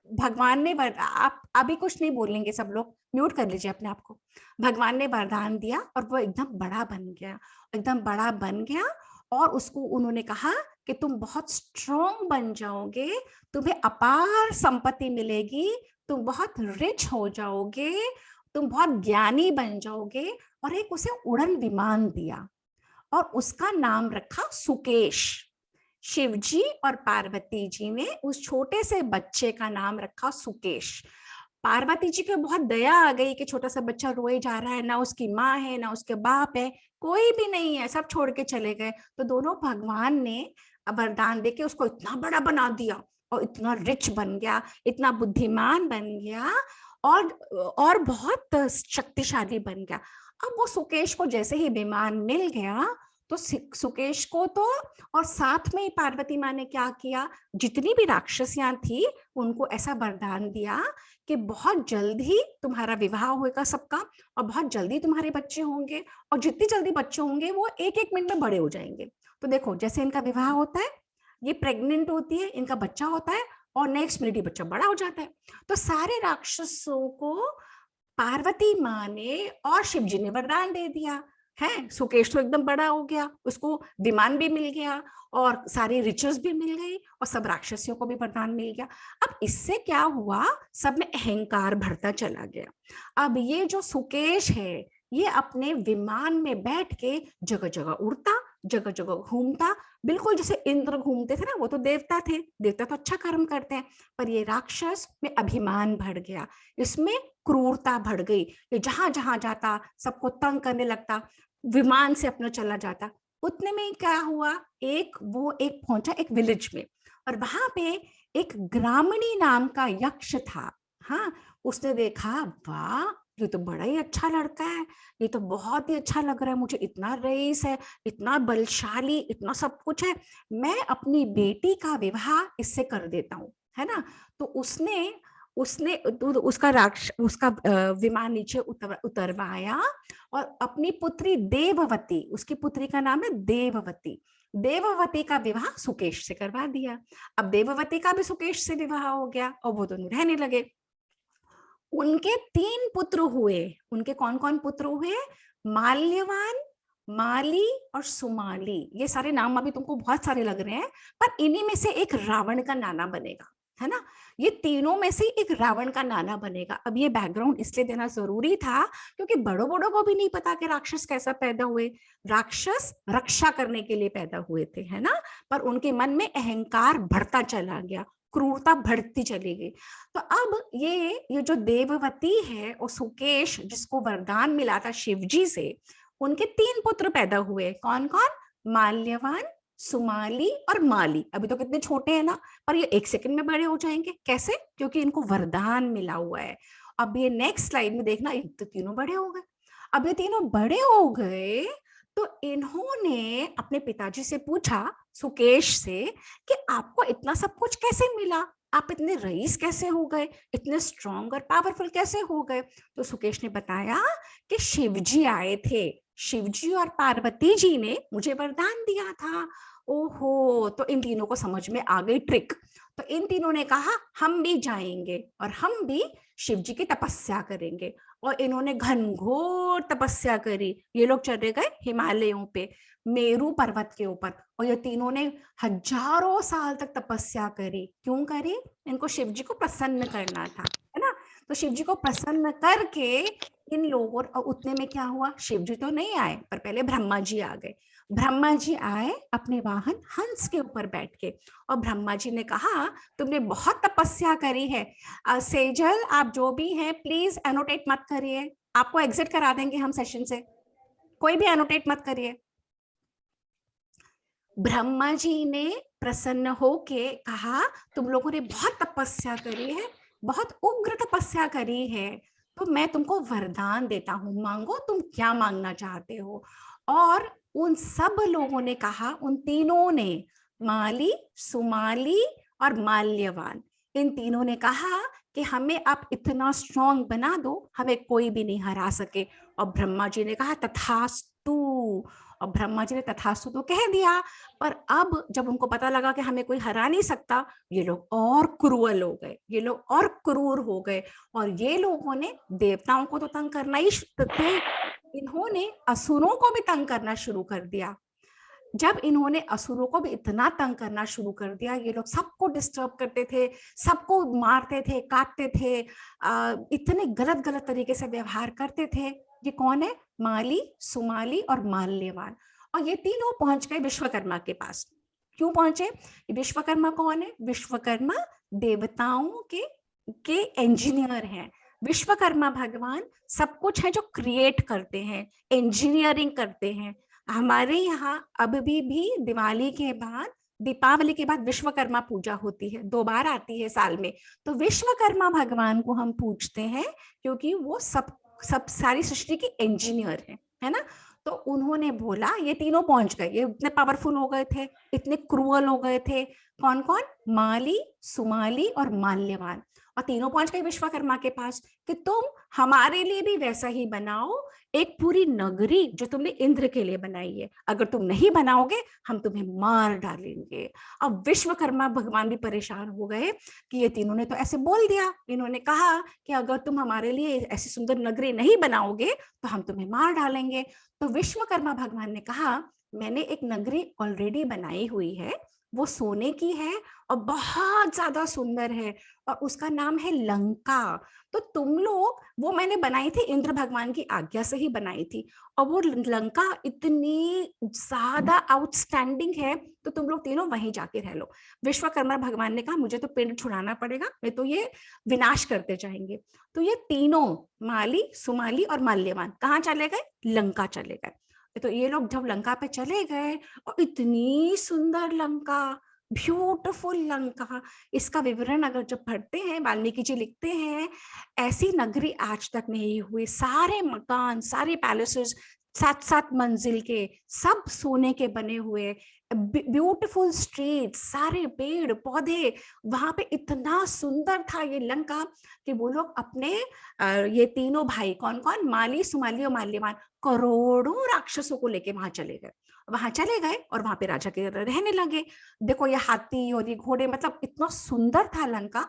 भगवान ने आप अभी कुछ नहीं बोलेंगे, सब लोग म्यूट कर लीजिए अपने आप को। भगवान ने वरदान दिया और वो एकदम बड़ा बन गया, एकदम बड़ा बन गया। और उसको उन्होंने कहा कि तुम बहुत स्ट्रॉन्ग बन जाओगे, तुम्हें अपार संपत्ति मिलेगी, तुम बहुत रिच हो जाओगे, तुम बहुत ज्ञानी बन जाओगे। और एक उसे उड़न विमान दिया और उसका नाम रखा सुकेश। शिवजी और पार्वती जी ने उस छोटे से बच्चे का नाम रखा सुकेश। पार्वती जी को बहुत दया आ गई कि छोटा सा बच्चा रोए जा रहा है, ना उसकी माँ है ना उसके बाप है, कोई भी नहीं है, सब छोड़ के चले गए। तो दोनों भगवान ने वरदान देके उसको इतना बड़ा बना दिया और इतना रिच बन गया, इतना बुद्धिमान बन गया और बहुत शक्तिशाली बन गया। अब वो सुकेश को जैसे ही विमान मिल गया तो सुकेश को तो, और साथ में ही पार्वती माँ ने क्या किया, जितनी भी राक्षसियां थी उनको ऐसा वरदान दिया कि बहुत जल्द ही तुम्हारा विवाह होगा सबका, और बहुत जल्दी तुम्हारे बच्चे होंगे, और जितनी जल्दी बच्चे होंगे वो 1-1 मिनट में बड़े हो जाएंगे। तो देखो जैसे इनका विवाह होता है, ये प्रेग्नेंट होती है, इनका बच्चा होता है और नेक्स्ट मिनट ही बच्चा बड़ा हो जाता है। तो सारे राक्षसों को पार्वती माँ ने और शिवजी ने वरदान दे दिया है। सुकेश तो एकदम बड़ा हो गया, उसको विमान भी मिल गया और सारी रिचेस भी मिल गई और सब राक्षसियों को भी वरदान मिल गया। अब इससे क्या हुआ, सब में अहंकार बढ़ता चला गया। अब ये जो सुकेश है ये अपने विमान में बैठ के जगह जगह उड़ता, जगह जगह घूमता, बिल्कुल जैसे इंद्र घूमते थे ना, वो तो देवता थे, देवता तो अच्छा कर्म करते हैं, पर ये राक्षस में अभिमान बढ़ गया, इसमें क्रूरता बढ़ गई। ये जहां जहां जाता सबको तंग करने लगता, विमान से अपना चला जाता। उतने में क्या हुआ, एक पहुंचा एक विलेज में, और वहां पे एक ग्रामणी नाम का यक्ष था। हाँ, उसने देखा, वाह ये तो बड़ा ही अच्छा लड़का है, ये तो बहुत ही अच्छा लग रहा है मुझे, इतना रईस है, इतना बलशाली, इतना सब कुछ है, मैं अपनी बेटी का विवाह इससे कर देता हूँ, है ना। तो उसने उसका विमान नीचे उतरवाया और अपनी पुत्री देववती, उसकी पुत्री का नाम है देववती का विवाह सुकेश से करवा दिया। अब देववती का भी सुकेश से विवाह हो गया और वो दोनों रहने लगे। उनके 3 पुत्र हुए। उनके कौन कौन पुत्र हुए, माल्यवान, माली और सुमाली। ये सारे नाम अभी तुमको बहुत सारे लग रहे हैं, पर इन्हीं में से एक रावण का नाना बनेगा। है ना। ये तीनों में से एक रावण का नाना बनेगा। अब ये बैकग्राउंड इसलिए देना जरूरी था क्योंकि बड़ों बड़ों को भी नहीं पता कि राक्षस कैसा पैदा हुए। राक्षस रक्षा करने के लिए पैदा हुए थे, है ना, पर उनके मन में अहंकार बढ़ता चला गया, क्रूरता बढ़ती चली गई। तो अब ये जो देववती है और सुकेश जिसको वरदान मिला था शिवजी से, उनके 3 पुत्र पैदा हुए। कौन कौन? माल्यवान, सुमाली और माली। अभी तो कितने छोटे हैं ना, पर ये 1 सेकंड में बड़े हो जाएंगे। कैसे? क्योंकि इनको वरदान मिला हुआ है। अब ये नेक्स्ट स्लाइड में देखना, ये तो तीनों बड़े हो गए। अब ये तीनों बड़े हो गए तो इन्होंने अपने पिताजी से पूछा, सुकेश से, कि आपको इतना सब कुछ कैसे मिला, आप इतने रईस कैसे हो गए, इतने स्ट्रॉन्ग और पावरफुल कैसे हो गए। तो सुकेश ने बताया कि शिवजी आए थे, शिवजी और पार्वती जी ने मुझे वरदान दिया था। ओहो, तो इन तीनों को समझ में आ गई ट्रिक। तो इन तीनों ने कहा हम भी जाएंगे और हम भी शिवजी की तपस्या करेंगे। और इन्होंने घनघोर तपस्या करी। ये लोग चले गए हिमालयों पे, मेरू पर्वत के ऊपर, और ये तीनों ने हजारों साल तक तपस्या करी। क्यों करी? इनको शिवजी को प्रसन्न करना था, है ना। तो शिवजी को प्रसन्न करके इन लोगों, और उतने में क्या हुआ, शिवजी तो नहीं आए, पर पहले ब्रह्मा जी आ गए। ब्रह्मा जी आए अपने वाहन हंस के ऊपर बैठ के, और ब्रह्मा जी ने कहा तुमने बहुत तपस्या करी है। सेजल, आप जो भी हैं प्लीज एनोटेट मत करिए, आपको एग्जिट करा देंगे हम सेशन से, कोई भी एनोटेट मत करिए। ब्रह्मा जी ने प्रसन्न होके कहा तुम लोगों ने बहुत तपस्या करी है, बहुत उग्र तपस्या करी है, तो मैं तुमको वरदान देता हूं, मांगो तुम क्या मांगना चाहते हो। और उन सब लोगों ने कहा, उन तीनों ने, माली, सुमाली और माल्यवान, इन तीनों ने कहा कि हमें आप इतना स्ट्रॉन्ग बना दो, हमें कोई भी नहीं हरा सके। और ब्रह्मा जी ने कहा तथास्तु, और ब्रह्मा जी ने तथास्तु तो कह दिया। पर अब जब उनको पता लगा कि हमें कोई हरा नहीं सकता, ये लोग और क्रूअल हो गए, ये लोग और क्रूर हो गए, और ये लोगों ने देवताओं को तो तंग करना ही थे, इन्होंने असुरों को भी तंग करना शुरू कर दिया। जब इन्होंने असुरों को भी इतना तंग करना शुरू कर दिया, ये लोग सबको डिस्टर्ब करते थे, सबको मारते थे, काटते थे, इतने गलत गलत तरीके से व्यवहार करते थे। ये कौन है? माली, सुमाली और माल्यवान। और ये तीनों पहुंच गए विश्वकर्मा के पास। क्यों पहुंचे? विश्वकर्मा कौन है? विश्वकर्मा देवताओं के इंजीनियर हैं। विश्वकर्मा भगवान सब कुछ है जो क्रिएट करते हैं, इंजीनियरिंग करते हैं। हमारे यहाँ अब भी दिवाली के बाद, दीपावली के बाद विश्वकर्मा पूजा होती है, 2 बार आती है साल में। तो विश्वकर्मा भगवान को हम पूजते हैं क्योंकि वो सब सारी सृष्टि के इंजीनियर है ना। तो उन्होंने बोला, ये तीनों पहुंच गए, ये इतने पावरफुल हो गए थे, इतने क्रूअल हो गए थे। कौन कौन? माली, सुमाली और माल्यवान। और तीनों पहुंच गए विश्वकर्मा के पास कि तुम हमारे लिए भी वैसा ही बनाओ, एक पूरी नगरी जो तुमने इंद्र के लिए बनाई है, अगर तुम नहीं बनाओगे हम तुम्हें मार डालेंगे। अब विश्वकर्मा भगवान भी परेशान हो गए कि ये तीनों ने तो ऐसे बोल दिया। इन्होंने कहा कि अगर तुम हमारे लिए ऐसी सुंदर नगरी नहीं बनाओगे तो हम तुम्हें मार डालेंगे। तो विश्वकर्मा भगवान ने कहा मैंने एक नगरी ऑलरेडी बनाई हुई है, वो सोने की है और बहुत ज्यादा सुंदर है, और उसका नाम है लंका। तो तुम लोग, वो मैंने बनाई थी इंद्र भगवान की आज्ञा से ही बनाई थी, और वो लंका इतनी ज्यादा आउटस्टैंडिंग है, तो तुम लोग तीनों वहीं जाके रह लो। विश्वकर्मा भगवान ने कहा मुझे तो पिंड छुड़ाना पड़ेगा, मैं तो ये विनाश करते जाएंगे। तो ये तीनों, माली, सुमाली और माल्यवान, कहाँ चले गए? लंका चले गए। तो ये लोग जब लंका पे चले गए, और इतनी सुंदर लंका, ब्यूटीफुल लंका, इसका विवरण अगर जब पढ़ते हैं, वाल्मीकि जी लिखते हैं ऐसी नगरी आज तक नहीं हुई। सारे मकान, सारे पैलेसेस 7-7 मंजिल के, सब सोने के बने हुए, ब्यूटीफुल स्ट्रीट, सारे पेड़ पौधे, वहां पे इतना सुंदर था ये लंका कि वो लोग अपने ये तीनों भाई, कौन कौन? माली, सुमाली और माल्यवान, करोड़ों राक्षसों को लेके वहां चले गए। और वहां पे राजा के रहने लगे। देखो ये हाथी और ये घोड़े, मतलब इतना सुंदर था लंका।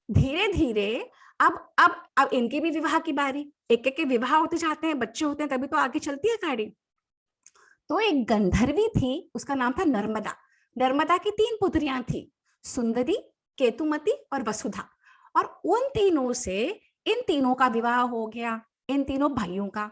धीरे धीरे अब इनके भी विवाह की बारी, एक एक के विवाह होते जाते हैं, बच्चे होते हैं, तभी तो आगे चलती है गाड़ी। तो एक गंधर्वी थी, उसका नाम था नर्मदा। नर्मदा की 3 पुत्रियां थी, सुंदरी, केतुमती और वसुधा। और उन तीनों से इन तीनों का विवाह हो गया, इन तीनों भाइयों का।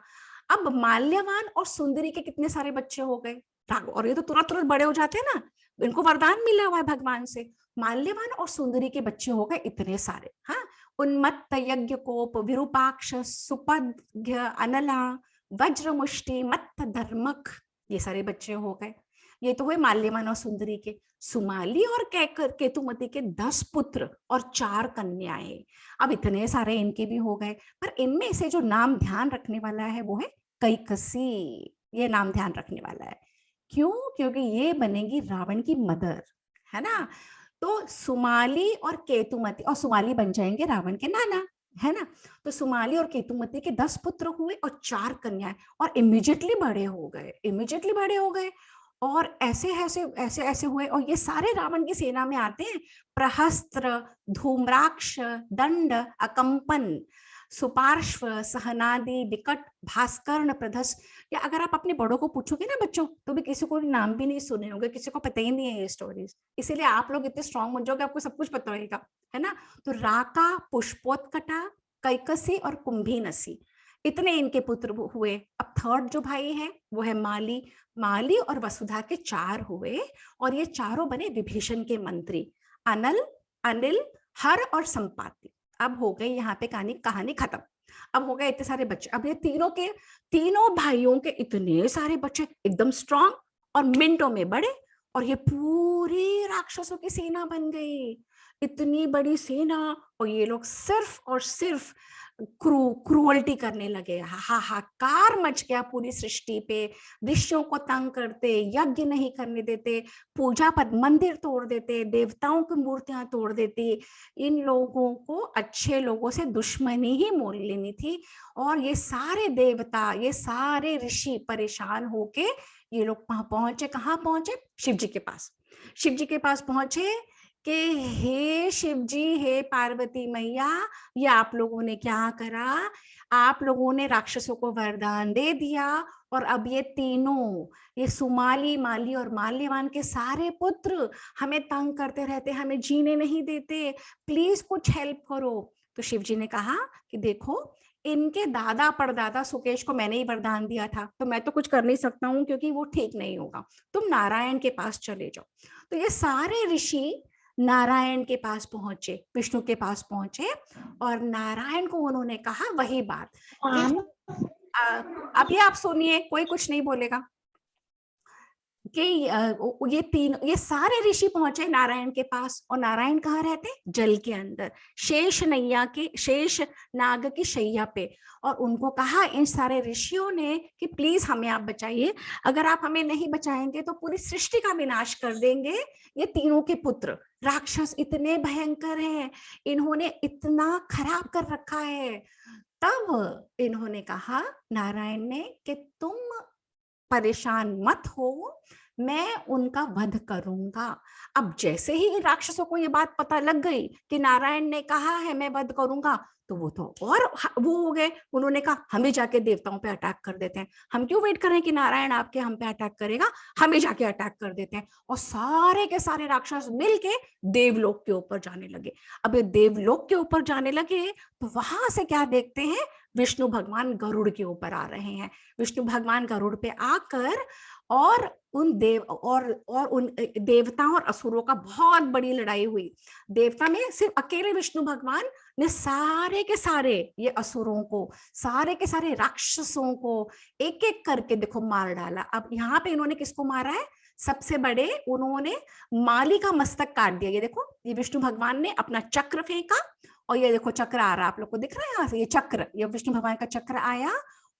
अब माल्यवान और सुंदरी के कितने सारे बच्चे हो गए, और ये तो तुरंत तुरंत बड़े हो जाते हैं ना, इनको वरदान मिला हुआ है भगवान से। माल्यवान और सुंदरी के बच्चे हो गए इतने सारे। हाँ, उन्मत्त, यज्ञकोप, विरूपाक्ष, सुपद्य, अनला, वज्रमुष्टि, मत्त, धर्मक, ये सारे बच्चे हो गए। ये तो हुए माल्यवान और सुंदरी के। सुमाली और केतुमती के 10 पुत्र और 4 कन्याएं। अब इतने सारे इनके भी हो गए, पर इनमें से जो नाम ध्यान रखने वाला है वो है कैकसी। ये नाम ध्यान रखने वाला है। क्यों? क्योंकि ये बनेगी रावण की मदर, है ना। तो सुमाली और केतुमती, और सुमाली बन जाएंगे रावण के नाना, है ना। तो सुमाली और केतुमती के 10 पुत्र हुए और 4 कन्याएं, और इमीडिएटली बड़े हो गए, इमीडिएटली बड़े हो गए। और ऐसे ऐसे ऐसे ऐसे हुए, और ये सारे रावण की सेना में आते हैं। प्रहस्त्र, धूम्राक्ष, दंड, अकंपन, सुपार्श्व, सहनादि, विकट, भास्कर्ण, प्रधस। या अगर आप अपने बड़ों को पूछोगे ना बच्चों, तो भी किसी को नाम भी नहीं सुने होंगे, किसी को पता ही नहीं है ये स्टोरीज। इसीलिए आप लोग इतने स्ट्रांग बन जाओगे, आपको सब कुछ पता रहेगा, है ना। तो राका, पुष्पोत्कटा, कैकसी और कुंभीनसी, इतने इनके पुत्र हुए। अब थर्ड जो भाई है वो है माली। माली और वसुधा के 4 हुए, और ये चारों बने विभीषण के मंत्री। अनल, अनिल, हर और संपाति। अब हो गई यहाँ पे कहानी खत्म। अब हो गए इतने सारे बच्चे। अब ये तीनों भाइयों के इतने सारे बच्चे, एकदम स्ट्रांग और मिनटों में बड़े, और ये पूरी राक्षसों की सेना बन गई, इतनी बड़ी सेना। और ये लोग सिर्फ और सिर्फ क्रूअल्टी करने लगे। हाहाकार मच गया पूरी सृष्टि पे। ऋषियों को तंग करते, यज्ञ नहीं करने देते, पूजा पद मंदिर तोड़ देते, देवताओं की मूर्तियां तोड़ देती। इन लोगों को अच्छे लोगों से दुश्मनी ही मोल लेनी थी। और ये सारे देवता, ये सारे ऋषि परेशान होके ये लोग पहुंचे। कहाँ पहुंचे? शिव जी के पास। शिव जी के पास पहुंचे कि हे शिव जी, हे पार्वती मैया, ये आप लोगों ने क्या करा? आप लोगों ने राक्षसों को वरदान दे दिया, और अब ये तीनों, ये सुमाली, माली और माल्यवान के सारे पुत्र हमें तंग करते रहते, हमें जीने नहीं देते, प्लीज कुछ हेल्प करो। तो शिव जी ने कहा कि देखो, इनके दादा परदादा सुकेश को मैंने ही वरदान दिया था, तो मैं तो कुछ कर नहीं सकता हूँ, क्योंकि वो ठीक नहीं होगा। तुम नारायण के पास चले जाओ। तो ये सारे ऋषि नारायण के पास पहुंचे, विष्णु के पास पहुंचे, और नारायण को उन्होंने कहा वही बात कि अभी आप सुनिए, कोई कुछ नहीं बोलेगा, कि ये सारे ऋषि पहुंचे नारायण के पास। और नारायण कहाँ रहते? जल के अंदर, शेष नाग की शैया पे। और उनको कहा, इन सारे ऋषियों ने, कि प्लीज हमें आप बचाइए, अगर आप हमें नहीं बचाएंगे तो पूरी सृष्टि का विनाश कर देंगे। ये तीनों के पुत्र राक्षस इतने भयंकर हैं, इन्होंने इतना खराब कर रखा है। तब इन्होंने कहा, नारायण ने, कि तुम परेशान मत हो, मैं उनका वध करूंगा। अब जैसे ही राक्षसों को ये बात पता लग गई कि नारायण ने कहा है मैं वध करूंगा, तो वो तो और वो हो गए। उन्होंने कहा, हमें जाके देवताओं पे अटैक कर देते हैं, हम क्यों वेट कर रहे हैं कि नारायण आपके हम पे अटैक करेगा, हमें जाके अटैक कर देते हैं। और सारे के सारे राक्षस मिलके देवलोक के ऊपर जाने लगे। अब ये देवलोक के ऊपर जाने लगे, तो वहां से क्या देखते हैं? विष्णु भगवान गरुड़ के ऊपर आ रहे हैं। विष्णु भगवान गरुड़ पे आकर, और उन देवताओं और असुरों का बहुत बड़ी लड़ाई हुई। देवता में सिर्फ अकेले विष्णु भगवान ने सारे के सारे ये असुरों को, सारे के सारे राक्षसों को एक एक करके देखो मार डाला। अब यहाँ पे इन्होंने किसको मारा है? सबसे बड़े उन्होंने माली का मस्तक काट दिया। ये देखो, ये विष्णु भगवान ने अपना चक्र फेंका, और ये देखो चक्र आ रहा, आप लोग को दिख रहा है यहाँ से, ये चक्र, ये विष्णु भगवान का चक्र आया,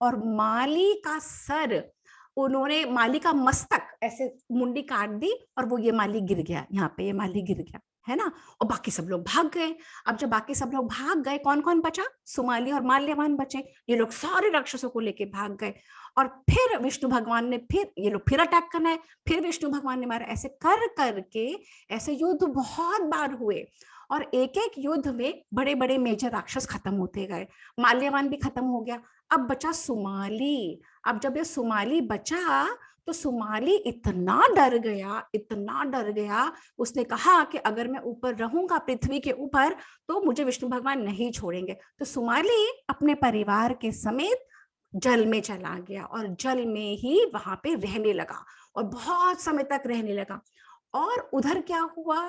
और माली का सर, उन्होंने माली का मस्तक ऐसे मुंडी काट दी, और वो ये माली गिर गया, यहाँ पे ये माली गिर गया, है ना। और बाकी सब लोग भाग गए। अब जब बाकी सब लोग भाग गए, कौन कौन बचा? सुमाली और माल्यवान बचे। ये लोग सारे राक्षसों को लेके भाग गए। और फिर विष्णु भगवान ने, फिर ये लोग फिर अटैक करना है, फिर विष्णु भगवान ने मारा। ऐसे कर करके ऐसे युद्ध बहुत बार हुए, और एक एक युद्ध में बड़े बड़े मेजर राक्षस खत्म होते गए। माल्यवान भी खत्म हो गया। अब बचा सुमाली। अब जब ये सुमाली बचा, तो सुमाली इतना डर गया, उसने कहा कि अगर मैं ऊपर रहूंगा पृथ्वी के ऊपर तो मुझे विष्णु भगवान नहीं छोड़ेंगे। तो सुमाली अपने परिवार के समेत जल में चला गया और जल में ही वहां पे रहने लगा और बहुत समय तक रहने लगा। और उधर क्या हुआ,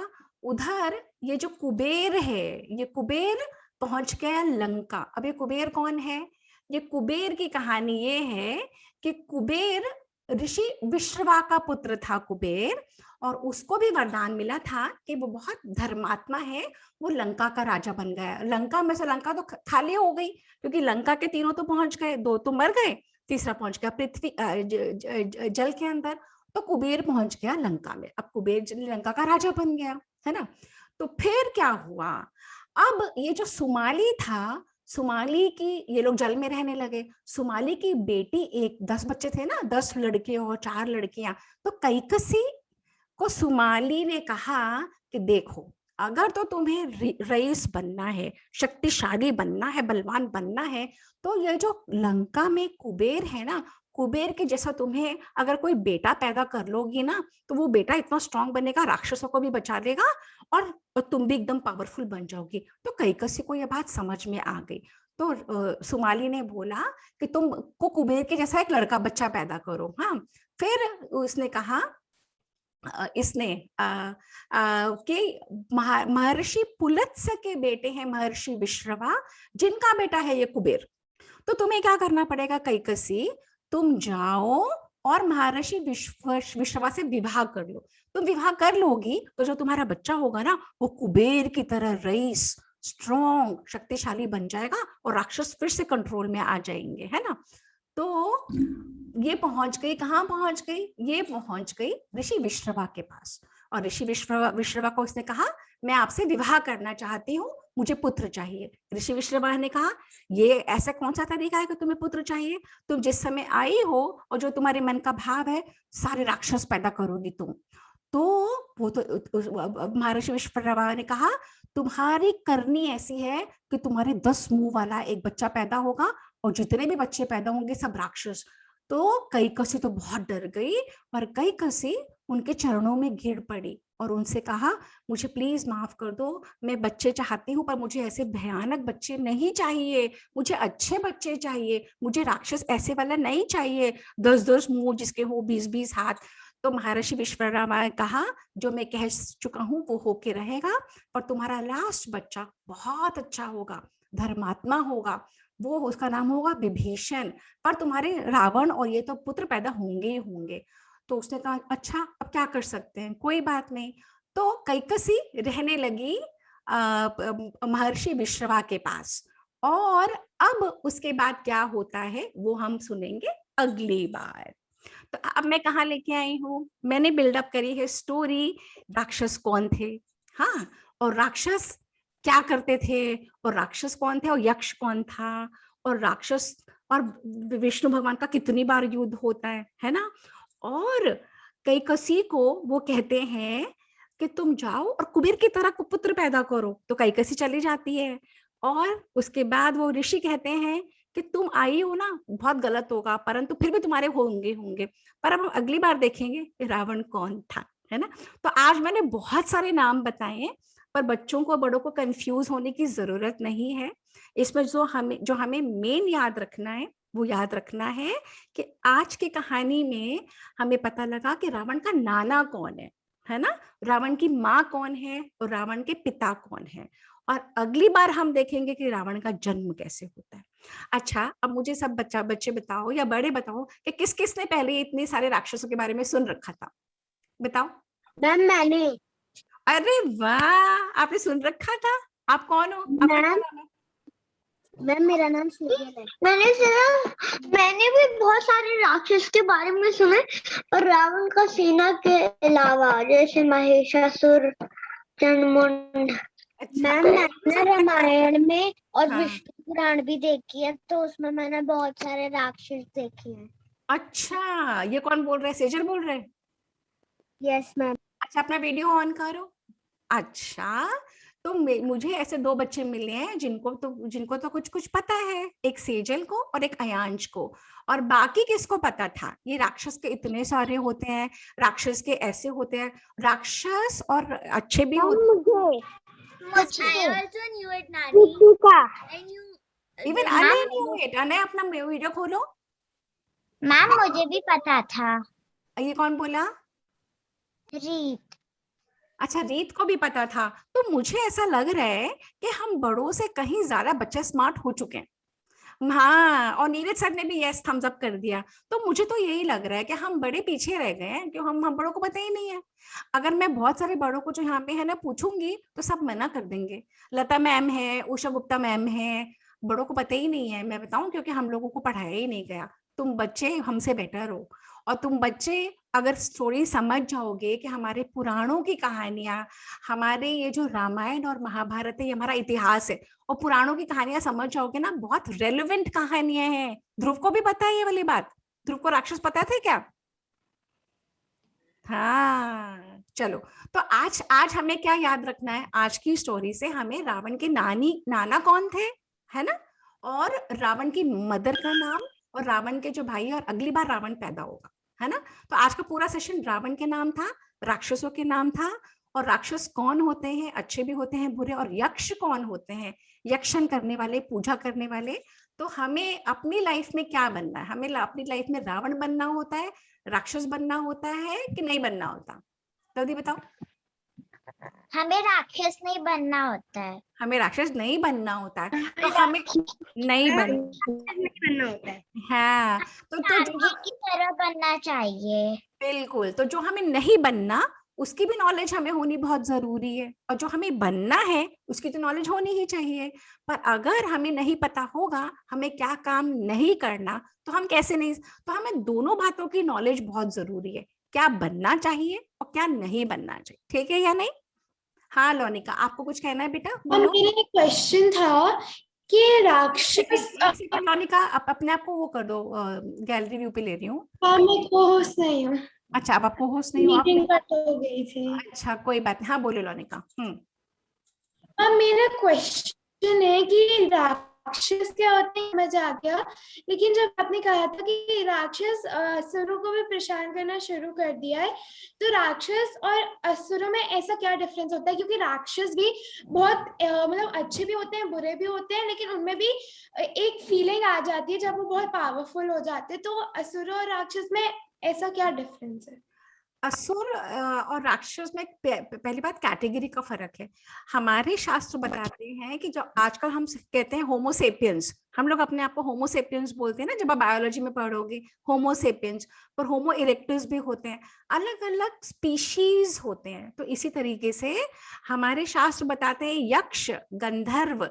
उधर ये जो कुबेर है, ये कुबेर पहुंच गया लंका। अब ये कुबेर कौन है? ये कुबेर की कहानी ये है कि कुबेर ऋषि विश्रवा का पुत्र था कुबेर, और उसको भी वरदान मिला था कि वो बहुत धर्मात्मा है, वो लंका का राजा बन गया। लंका में से लंका तो खाली हो गई क्योंकि लंका के तीनों तो पहुंच गए, 2 तो मर गए, तीसरा पहुंच गया पृथ्वी जल के अंदर। तो कुबेर पहुंच गया लंका में, अब कुबेर लंका का राजा बन गया, है ना। तो फिर क्या हुआ, अब ये जो सुमाली था, सुमाली की, ये लोग जल में रहने लगे। सुमाली की बेटी, 10 बच्चे थे ना, 10 लड़के और 4 लड़कियां। तो कैकसी को सुमाली ने कहा कि देखो, अगर तो तुम्हें रईस बनना है, शक्तिशाली बनना है, बलवान बनना है, तो ये जो लंका में कुबेर है ना, कुबेर के जैसा तुम्हें अगर कोई बेटा पैदा कर लोगी ना, तो वो बेटा इतना स्ट्रांग बनेगा, राक्षसों को भी बचा लेगा और तुम भी एकदम पावरफुल बन जाओगी। तो कैकसी को यह बात समझ में आ गई। तो सुमाली ने बोला कि तुम को कुबेर के जैसा एक लड़का बच्चा पैदा करो। हाँ, फिर उसने कहा, इसने कि महर्षि पुलत्स्य के बेटे हैं महर्षि विश्रवा, जिनका बेटा है ये कुबेर। तो तुम्हें क्या करना पड़ेगा कैकसी, तुम जाओ और महर्षि विश्रवा से विवाह कर लो। तुम विवाह कर लोगी तो जो तुम्हारा बच्चा होगा ना, वो कुबेर की तरह रईस, स्ट्रॉन्ग, शक्तिशाली बन जाएगा और राक्षस फिर से कंट्रोल में आ जाएंगे, है ना। तो ये पहुंच गई, कहाँ पहुंच गई, ये पहुंच गई ऋषि विश्रवा के पास। और ऋषि विश्रवा को उसने कहा, मैं आपसे विवाह करना चाहती हूँ, मुझे पुत्र चाहिए। ऋषि विश्रवा ने कहा, ये ऐसा कौन सा तरीका है कि तुम्हें पुत्र चाहिए? तुम जिस समय आई हो और जो तुम्हारे मन का भाव है, सारे राक्षस पैदा करोगी तुम। तो वो तो महर्षि विश्रवा ने कहा, तुम्हारी करनी ऐसी है कि तुम्हारे 10 मुंह वाला एक बच्चा पैदा होगा और जितने भी बच्चे पैदा होंगे सब राक्षस। तो कैकसी तो बहुत डर गई और कैकसी उनके चरणों में गिर पड़ी और उनसे कहा, मुझे प्लीज माफ कर दो, मैं बच्चे चाहती हूँ पर मुझे ऐसे भयानक बच्चे नहीं चाहिए, मुझे अच्छे बच्चे चाहिए, मुझे राक्षस ऐसे वाला नहीं चाहिए, 10-10 मुंह जिसके हो 20-20 हाथ। तो महर्षि विश्रवा ने कहा, जो मैं कह चुका हूँ वो होके रहेगा, पर तुम्हारा लास्ट बच्चा बहुत अच्छा होगा, धर्मात्मा होगा, वो उसका नाम होगा विभीषण, पर तुम्हारे रावण और ये तो पुत्र पैदा होंगे ही होंगे। तो उसने कहा, अच्छा अब क्या कर सकते हैं, कोई बात नहीं। तो कैकसी रहने लगी महर्षि विश्रवा के पास। और अब उसके बाद क्या होता है वो हम सुनेंगे अगली बार। तो अब मैं कहाँ लेके आई हूँ, मैंने बिल्डअप करी है स्टोरी, राक्षस कौन थे, हाँ, और राक्षस क्या करते थे, और राक्षस कौन थे, और यक्ष कौन था, और राक्षस और विष्णु भगवान का कितनी बार युद्ध होता है ना। और कैकसी को वो कहते हैं कि तुम जाओ और कुबेर की तरह पुत्र पैदा करो। तो कैकसी चली जाती है और उसके बाद वो ऋषि कहते हैं कि तुम आई हो ना, बहुत गलत होगा, परंतु फिर भी तुम्हारे होंगे। पर अब हम अगली बार देखेंगे रावण कौन था, है ना। तो आज मैंने बहुत सारे नाम बताए हैं, पर बच्चों को बड़ों को कंफ्यूज होने की जरूरत नहीं है। इसमें जो हमें मेन याद रखना है वो याद रखना है कि आज की कहानी में हमें पता लगा कि रावण का नाना कौन है ना, रावण की माँ कौन है और रावण के पिता कौन है। और अगली बार हम देखेंगे कि रावण का जन्म कैसे होता है। अच्छा, अब मुझे सब बच्चे बताओ या बड़े बताओ कि किस किस ने पहले इतने सारे राक्षसों के बारे में सुन रखा था, बताओ। मैम मैंने अरे वाह, आपने सुन रखा था। आप कौन हो, आपका क्या नाम है? मैम मेरा नाम सूर्य है। मैंने सुना, मैंने भी बहुत सारे राक्षस के बारे में सुने, और रावण का सेना के अलावा जैसे महिषासुर, चंडमुंड। मैम मैंने रामायण में और विष्णु पुराण भी देखी है, तो उसमें मैंने बहुत सारे राक्षस देखे हैं। अच्छा, ये कौन बोल रहा है, सेजल बोल रहे हैं? Yes ma'am. अच्छा, अपना वीडियो ऑन करो। अच्छा, तो मुझे ऐसे दो बच्चे मिले हैं जिनको तो कुछ कुछ पता है, एक सेजल को और एक अयांश को। और बाकी किसको पता था ये राक्षस के इतने सारे होते हैं, राक्षस के ऐसे होते हैं, राक्षस और अच्छे भी होते हैं। I also knew it, Nani. I knew. Even Anay knew it. Anay अपना वीडियो खोलो। मैम मुझे भी पता था। ये कौन बोला? रीत। अच्छा, रीत को भी पता था। तो मुझे ऐसा लग रहा है कि हम बड़ों से कहीं ज्यादा बच्चे स्मार्ट हो चुके हैं। हाँ, और नीरज सर ने भी यस थम्स अप कर दिया। तो मुझे तो यही लग रहा है कि हम बड़े पीछे रह गए हैं, क्यों हम बड़ों को पता ही नहीं है। अगर मैं बहुत सारे बड़ों को जो यहाँ पे है ना पूछूंगी तो सब मना कर देंगे। लता मैम है, उषा गुप्ता मैम है, बड़ों को पता ही नहीं है। मैं बताऊं, क्योंकि हम लोगों को पढ़ाया ही नहीं गया। तुम बच्चे हमसे बेटर हो, और तुम बच्चे अगर स्टोरी समझ जाओगे कि हमारे पुराणों की कहानियां, हमारे ये जो रामायण और महाभारत है ये हमारा इतिहास है, और पुराणों की कहानियां समझ जाओगे ना, बहुत रेलेवेंट कहानियां हैं। ध्रुव को भी पता है ये वाली बात। ध्रुव को राक्षस पता थे क्या? हाँ, चलो। तो आज आज हमें क्या याद रखना है? आज की स्टोरी से हमें रावण के नाना कौन थे, है ना, और रावण की मदर का नाम, और रावण के जो भाई, और अगली बार रावण पैदा होगा, है ना। तो आज का पूरा सेशन रावण के नाम था, राक्षसों के नाम था, और राक्षस कौन होते हैं, अच्छे भी होते हैं, बुरे, और यक्ष कौन होते हैं, यक्षन करने वाले, पूजा करने वाले। तो हमें अपनी लाइफ में क्या बनना है? हमें अपनी लाइफ में रावण बनना होता है, राक्षस बनना होता है, कि नहीं बनना होता? जल्दी बताओ। हमें राक्षस नहीं बनना होता है। हमें राक्षस नहीं बनना होता है, तो हमें नहीं बनना होता है। हाँ। तो जो की तरह बनना चाहिए। बिल्कुल, तो जो हमें नहीं बनना उसकी भी नॉलेज हमें होनी बहुत जरूरी है, और जो हमें बनना है उसकी तो नॉलेज होनी ही चाहिए। पर अगर हमें नहीं पता होगा हमें क्या काम नहीं करना, तो हम कैसे नहीं। तो हमें दोनों बातों की नॉलेज बहुत जरूरी है, क्या बनना चाहिए और क्या नहीं बनना चाहिए। ठीक है या नहीं? हाँ लोनिका, आपको कुछ कहना है बेटा? बोलो। मेरा एक क्वेश्चन था कि राक्षस। एक सेकंड लोनिका, आप अपने आप को वो कर दो, गैलरी व्यू पे ले रही हूँ। हाँ, मैं को होस्ट नहीं हूँ। अच्छा, अब आपको होस्ट नहीं हो आप? मीटिंग कट हो गई थी। अच्छा, कोई बात नहीं। हाँ बोलो लोनिका। हाँ, मेरा क्वेश्चन है कि राक्षस क्या होते हैं, समझ आ गया, लेकिन जब आपने कहा था कि राक्षस असुरों को भी परेशान करना शुरू कर दिया है, तो राक्षस और असुरों में ऐसा क्या डिफरेंस होता है? क्योंकि राक्षस भी बहुत मतलब अच्छे भी होते हैं, बुरे भी होते हैं, लेकिन उनमें भी एक फीलिंग आ जाती है जब वो बहुत पावरफुल हो जाते हैं। तो असुरों और राक्षस में ऐसा क्या डिफरेंस है? असुर और राक्षस में पहली बात कैटेगरी का फर्क है। हमारे शास्त्र बताते हैं कि जो आजकल हम कहते हैं होमोसेपियंस, हम लोग अपने आप को होमोसेपियंस बोलते हैं ना, जब आप बायोलॉजी में पढ़ोगे होमोसेपियंस, पर होमो इरेक्टस भी होते हैं, अलग अलग स्पीशीज होते हैं। तो इसी तरीके से हमारे शास्त्र बताते हैं यक्ष, गंधर्व,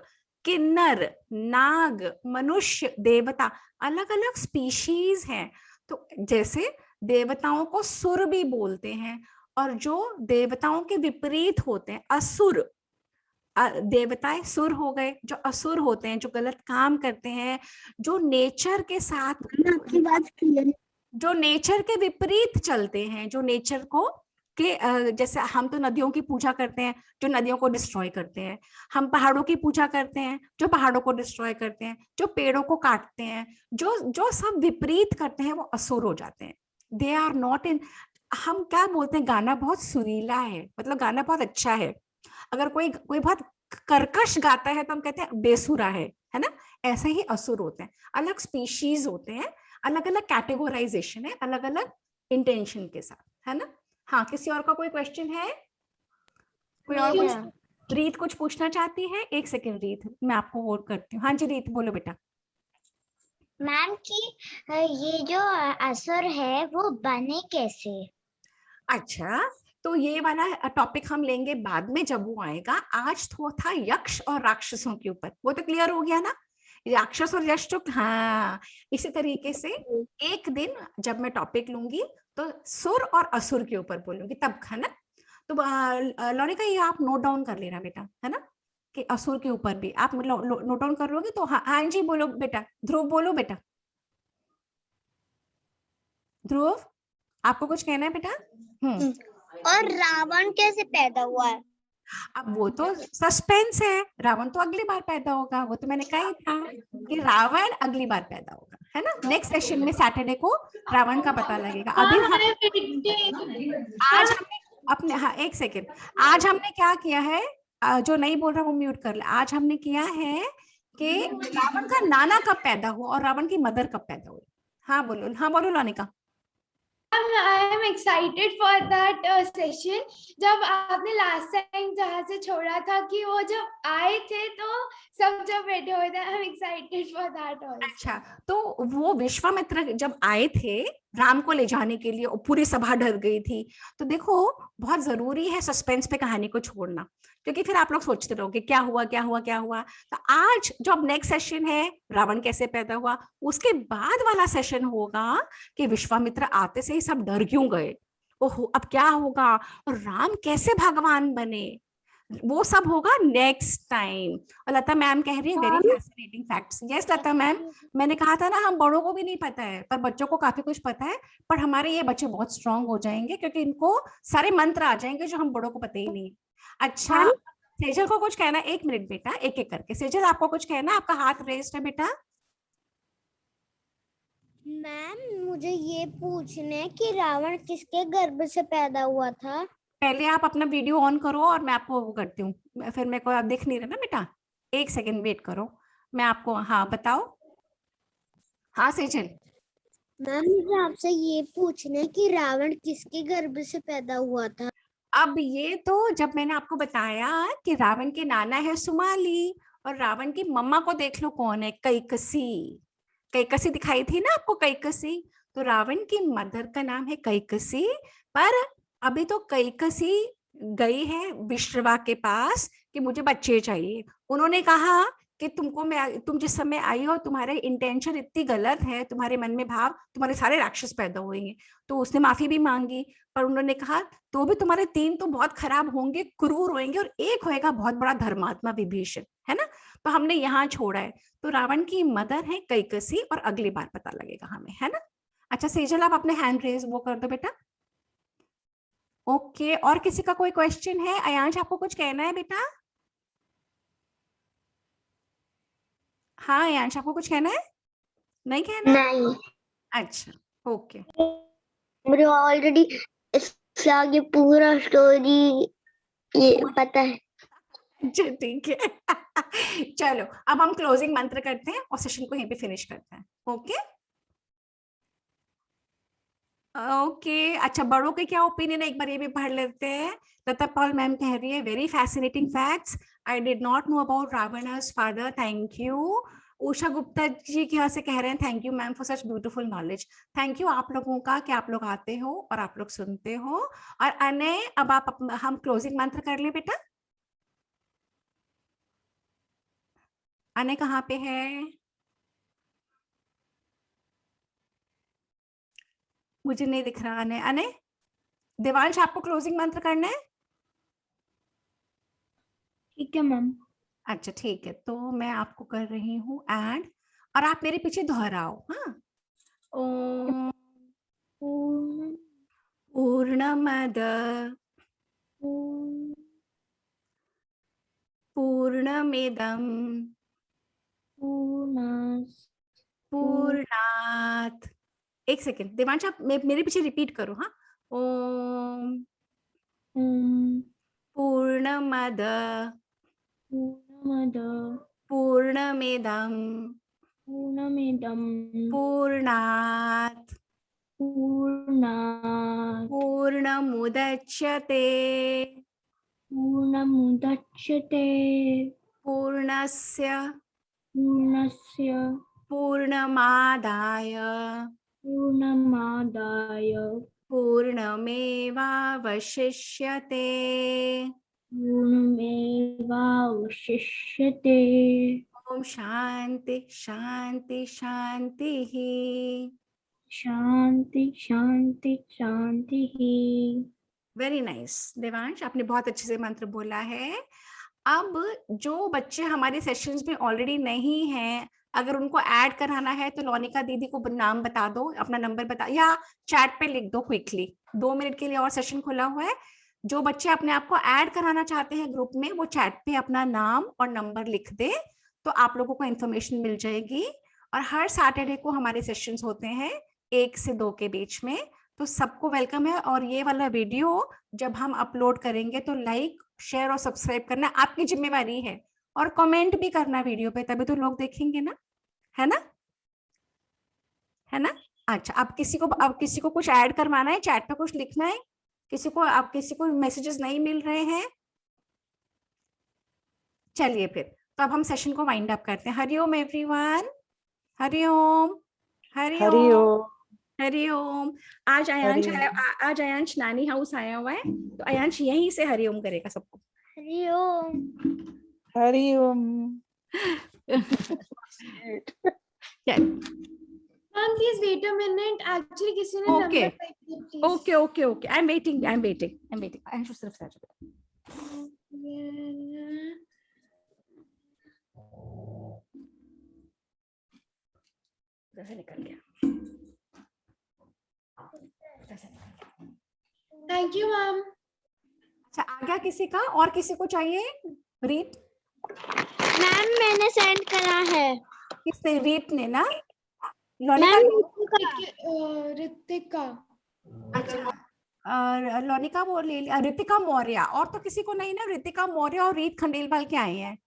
किन्नर, नाग, मनुष्य, देवता, अलग अलग स्पीशीज हैं। तो जैसे देवताओं को सुर भी बोलते हैं, और जो देवताओं के विपरीत होते हैं असुर, देवताएं सुर हो गए। जो असुर होते हैं, जो गलत काम करते हैं, जो नेचर के साथ, आपकी बात क्लियर, जो नेचर के विपरीत चलते हैं, जो नेचर को के जैसे हम तो नदियों की पूजा करते हैं, जो नदियों को डिस्ट्रॉय करते हैं। हम पहाड़ों की पूजा करते हैं, जो पहाड़ों को डिस्ट्रॉय करते हैं, जो पेड़ों को काटते हैं, जो जो सब विपरीत करते हैं वो असुर हो जाते हैं। They are not in. हम क्या बोलते हैं, गाना बहुत सुरीला है, मतलब गाना बहुत अच्छा है। अगर कोई कोई बहुत कर्कश गाता है तो हम कहते हैं बेसुरा है ना। ऐसे ही असुर होते हैं, अलग स्पीशीज होते हैं, अलग अलग कैटेगोराइजेशन है, अलग अलग इंटेंशन के साथ, है ना। हाँ, किसी और का कोई क्वेश्चन है? कोई और कुछ? रीत कुछ पूछना चाहती है? एक सेकंड रीत, मैं आपको और करती हूँ। हाँ जी रीत, बोलो बेटा। मैम की ये जो असुर है वो बने कैसे? अच्छा, तो ये वाला टॉपिक हम लेंगे बाद में जब वो आएगा। आज तो था यक्ष और राक्षसों के ऊपर, वो तो क्लियर हो गया ना, राक्षस और यक्ष तो। हाँ, इसी तरीके से एक दिन जब मैं टॉपिक लूंगी तो सुर और असुर के ऊपर बोलूंगी तब, है ना। तो लोनिका ये आप नोट डाउन कर लेना बेटा, है ना, कि असुर के ऊपर भी आप नोट डाउन कर लोगे तो। हाँ हाँ जी बोलो बेटा। ध्रुव बोलो बेटा। ध्रुव, आपको कुछ कहना है बेटा? और रावण कैसे पैदा हुआ है? अब वो तो सस्पेंस है, रावण तो अगली बार पैदा होगा, वो तो मैंने कहा ही था कि रावण अगली बार पैदा होगा, है ना। नेक्स्ट सेशन में सैटरडे को रावण का पता लगेगा। अभी आज हमने अपने, हाँ एक सेकेंड, आज हमने क्या किया है, जो नहीं बोल रहा वो म्यूट कर ले। आज हमने किया है कि रावण का नाना कब पैदा हुआ और रावण की मदर कब पैदा हुई। हाँ बोलो, हाँ बोलो Lanika. I am excited for that session. जब आपने लास्ट टाइम जहाँ से छोड़ा था कि वो जब आए थे तो सब जब बैठे हुए थे, I am excited for that also. अच्छा, तो वो विश्वामित्र जब आए थे राम को ले जाने के लिए, पूरी सभा डर गई थी। तो देखो बहुत जरूरी है सस्पेंस पे कहानी को छोड़ना, क्योंकि फिर आप लोग सोचते रहोगे क्या हुआ क्या हुआ क्या हुआ। तो आज जो अब नेक्स्ट सेशन है रावण कैसे पैदा हुआ, उसके बाद वाला सेशन होगा कि विश्वामित्र आते से ही सब डर क्यों गए, ओहो अब क्या होगा, और राम कैसे भगवान बने, वो सब होगा नेक्स्ट टाइम। और लता मैम कह रही है वेरी फैसिनेटिंग फैक्ट्स। यस लता मैम, मैंने कहा था ना हम बड़ों को भी नहीं पता है पर बच्चों को काफी कुछ पता है, पर हमारे ये बच्चे बहुत स्ट्रांग हो जाएंगे क्योंकि इनको सारे मंत्र आ जाएंगे जो हम बड़ों को पता ही नहीं। अच्छा सेजल को कुछ कहना, एक मिनट बेटा, एक एक करके। सेजल आपको कुछ कहना, आपका हाथ रेस्ट है बेटा। मैम मुझे ये पूछना है कि रावण किसके गर्भ से पैदा हुआ था? पहले आप अपना वीडियो ऑन करो और मैं आपको वो करती हूँ, फिर मेरे को आप दिख नहीं रहा ना बेटा, एक सेकंड वेट करो, मैं आपको, हाँ बताओ। हाँ सेजल। मैम मुझे आपसे ये पूछना है कि रावण किसके गर्भ से पैदा हुआ था? अब ये तो जब मैंने आपको बताया कि रावण के नाना है सुमाली और रावण की मम्मा को देख लो कौन है, कैकसी। कैकसी दिखाई थी ना आपको, कैकसी। तो रावण की मदर का नाम है कैकसी। पर अभी तो कैकसी गई है विश्रवा के पास कि मुझे बच्चे चाहिए। उन्होंने कहा कि तुम जिस समय आई हो तुम्हारे इंटेंशन इतनी गलत है, तुम्हारे मन में भाव, तुम्हारे सारे राक्षस पैदा होंगे। तो उसने माफी भी मांगी, पर उन्होंने कहा तो भी तुम्हारे 3 तो बहुत खराब होंगे, क्रूर होंगे, और एक होएगा बहुत बड़ा धर्मात्मा विभीषण, है ना। तो हमने यहाँ छोड़ा है। तो रावण की मदर है कैकसी और अगली बार पता लगेगा हमें, है ना। अच्छा सेजल आप अपने हैंड रेज वो कर दो बेटा। ओके, और किसी का कोई क्वेश्चन है? अयांश आपको कुछ कहना है बेटा? हाँ अयांश आपको कुछ कहना है? नहीं कहना? नहीं। अच्छा ओके। मुझे ऑलरेडी इससे आगे पूरा स्टोरी ये पता है। अच्छा ठीक है चलो अब हम क्लोजिंग मंत्र करते हैं और सेशन को यहीं पे फिनिश करते हैं। ओके ओके अच्छा, बड़ों के क्या ओपिनियन है एक बार ये भी पढ़ लेते हैं। लता पॉल मैम कह रही है very fascinating facts, I did not know about Ravan's father, thank you. Usha Gupta ji के यहाँ से कह रहे हैं thank you ma'am for such beautiful knowledge. Thank you आप लोगों का कि आप लोग आते हो और आप लोग सुनते हो। और अनय अब आप हम क्लोजिंग मंत्र कर ले बेटा। अनय कहाँ पे है? मुझे नहीं दिख रहा अनय। अनय, देवांश आपको क्लोजिंग मंत्र करना है? ठीक है मैम। अच्छा ठीक है, तो मैं आपको कर रही हूँ ऐड और आप मेरे पीछे दोहराओ। हाँ ओम पूर्णमद पूर्णमिदं पूर्णात्, एक सेकेंड देवांश आप मेरे पीछे रिपीट करो। हाँ ओम पूर्णमद पूर्णमिदं पूर्णात् पूर्णमुदच्यते पूर्णस्य पूर्णमादाय पूर्णमेवावशिष्यते। ओम शांति शांति शांति ही। शांति शांति शांति ही। वेरी नाइस देवांश, आपने बहुत अच्छे से मंत्र बोला है। अब जो बच्चे हमारे सेशंस में ऑलरेडी नहीं हैं, अगर उनको ऐड कराना है तो लोनिका दीदी को नाम बता दो, अपना नंबर बता या चैट पे लिख दो क्विकली। 2 मिनट के लिए और सेशन खुला हुआ है, जो बच्चे अपने आप को ऐड कराना चाहते हैं ग्रुप में, वो चैट पे अपना नाम और नंबर लिख दे, तो आप लोगों को इन्फॉर्मेशन मिल जाएगी। और हर सैटरडे को हमारे सेशंस होते हैं 1 से 2 के बीच में, तो सबको वेलकम है। और ये वाला वीडियो जब हम अपलोड करेंगे तो लाइक, शेयर और सब्सक्राइब करना आपकी जिम्मेवारी है, और कमेंट भी करना वीडियो पे, तभी तो लोग देखेंगे ना, है ना, है ना। अच्छा, अब किसी को कुछ ऐड करवाना है, चैट पे कुछ लिखना है, किसी को मैसेजेस नहीं मिल रहे हैं? चलिए फिर, तो अब हम सेशन को वाइंड अप करते हैं। हरिओम एवरीवन, हरिओम, हरिओम, हरिओम। आज आयांश नानी हाउस आया हुआ है, तो आयांश यहीं से हरिओम करेगा सबको। Hariom. Hariom. Ma'am, please wait a minute. Actually, किसी ने Okay. number type किया, please. Okay. I'm waiting. Aayansh सिर्फ से आ जाओ। जैसे निकल गया। Thank you, ma'am. अच्छा, आ गया किसी का? और किसी को चाहिए? रीत? मैम मैंने सेंड करा है। किसने? रीत ने ना? लोनिका? रितिका। अच्छा, लोनिका वो ले लिया। रितिका मौर्य, और तो किसी को नहीं ना? रितिका मौर्य और रीत खंडेलवाल के आए हैं।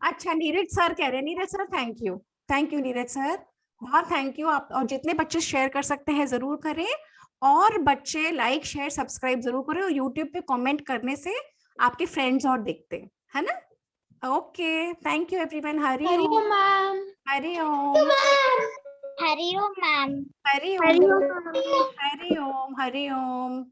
अच्छा, नीरज सर कह रहे हैं। Neeraj sir, thank you Neeraj sir, बहुत थैंक यू। आप और जितने बच्चे शेयर कर सकते हैं जरूर करें, और बच्चे लाइक, शेयर, सब्सक्राइब जरूर करें, और यूट्यूब पे कमेंट करने से आपके फ्रेंड्स और दिखते हैं ना। Okay, thank you everyone. Hariom ma'am. Hariom, Hariom ma'am. Hariom, Hariom, Hariom.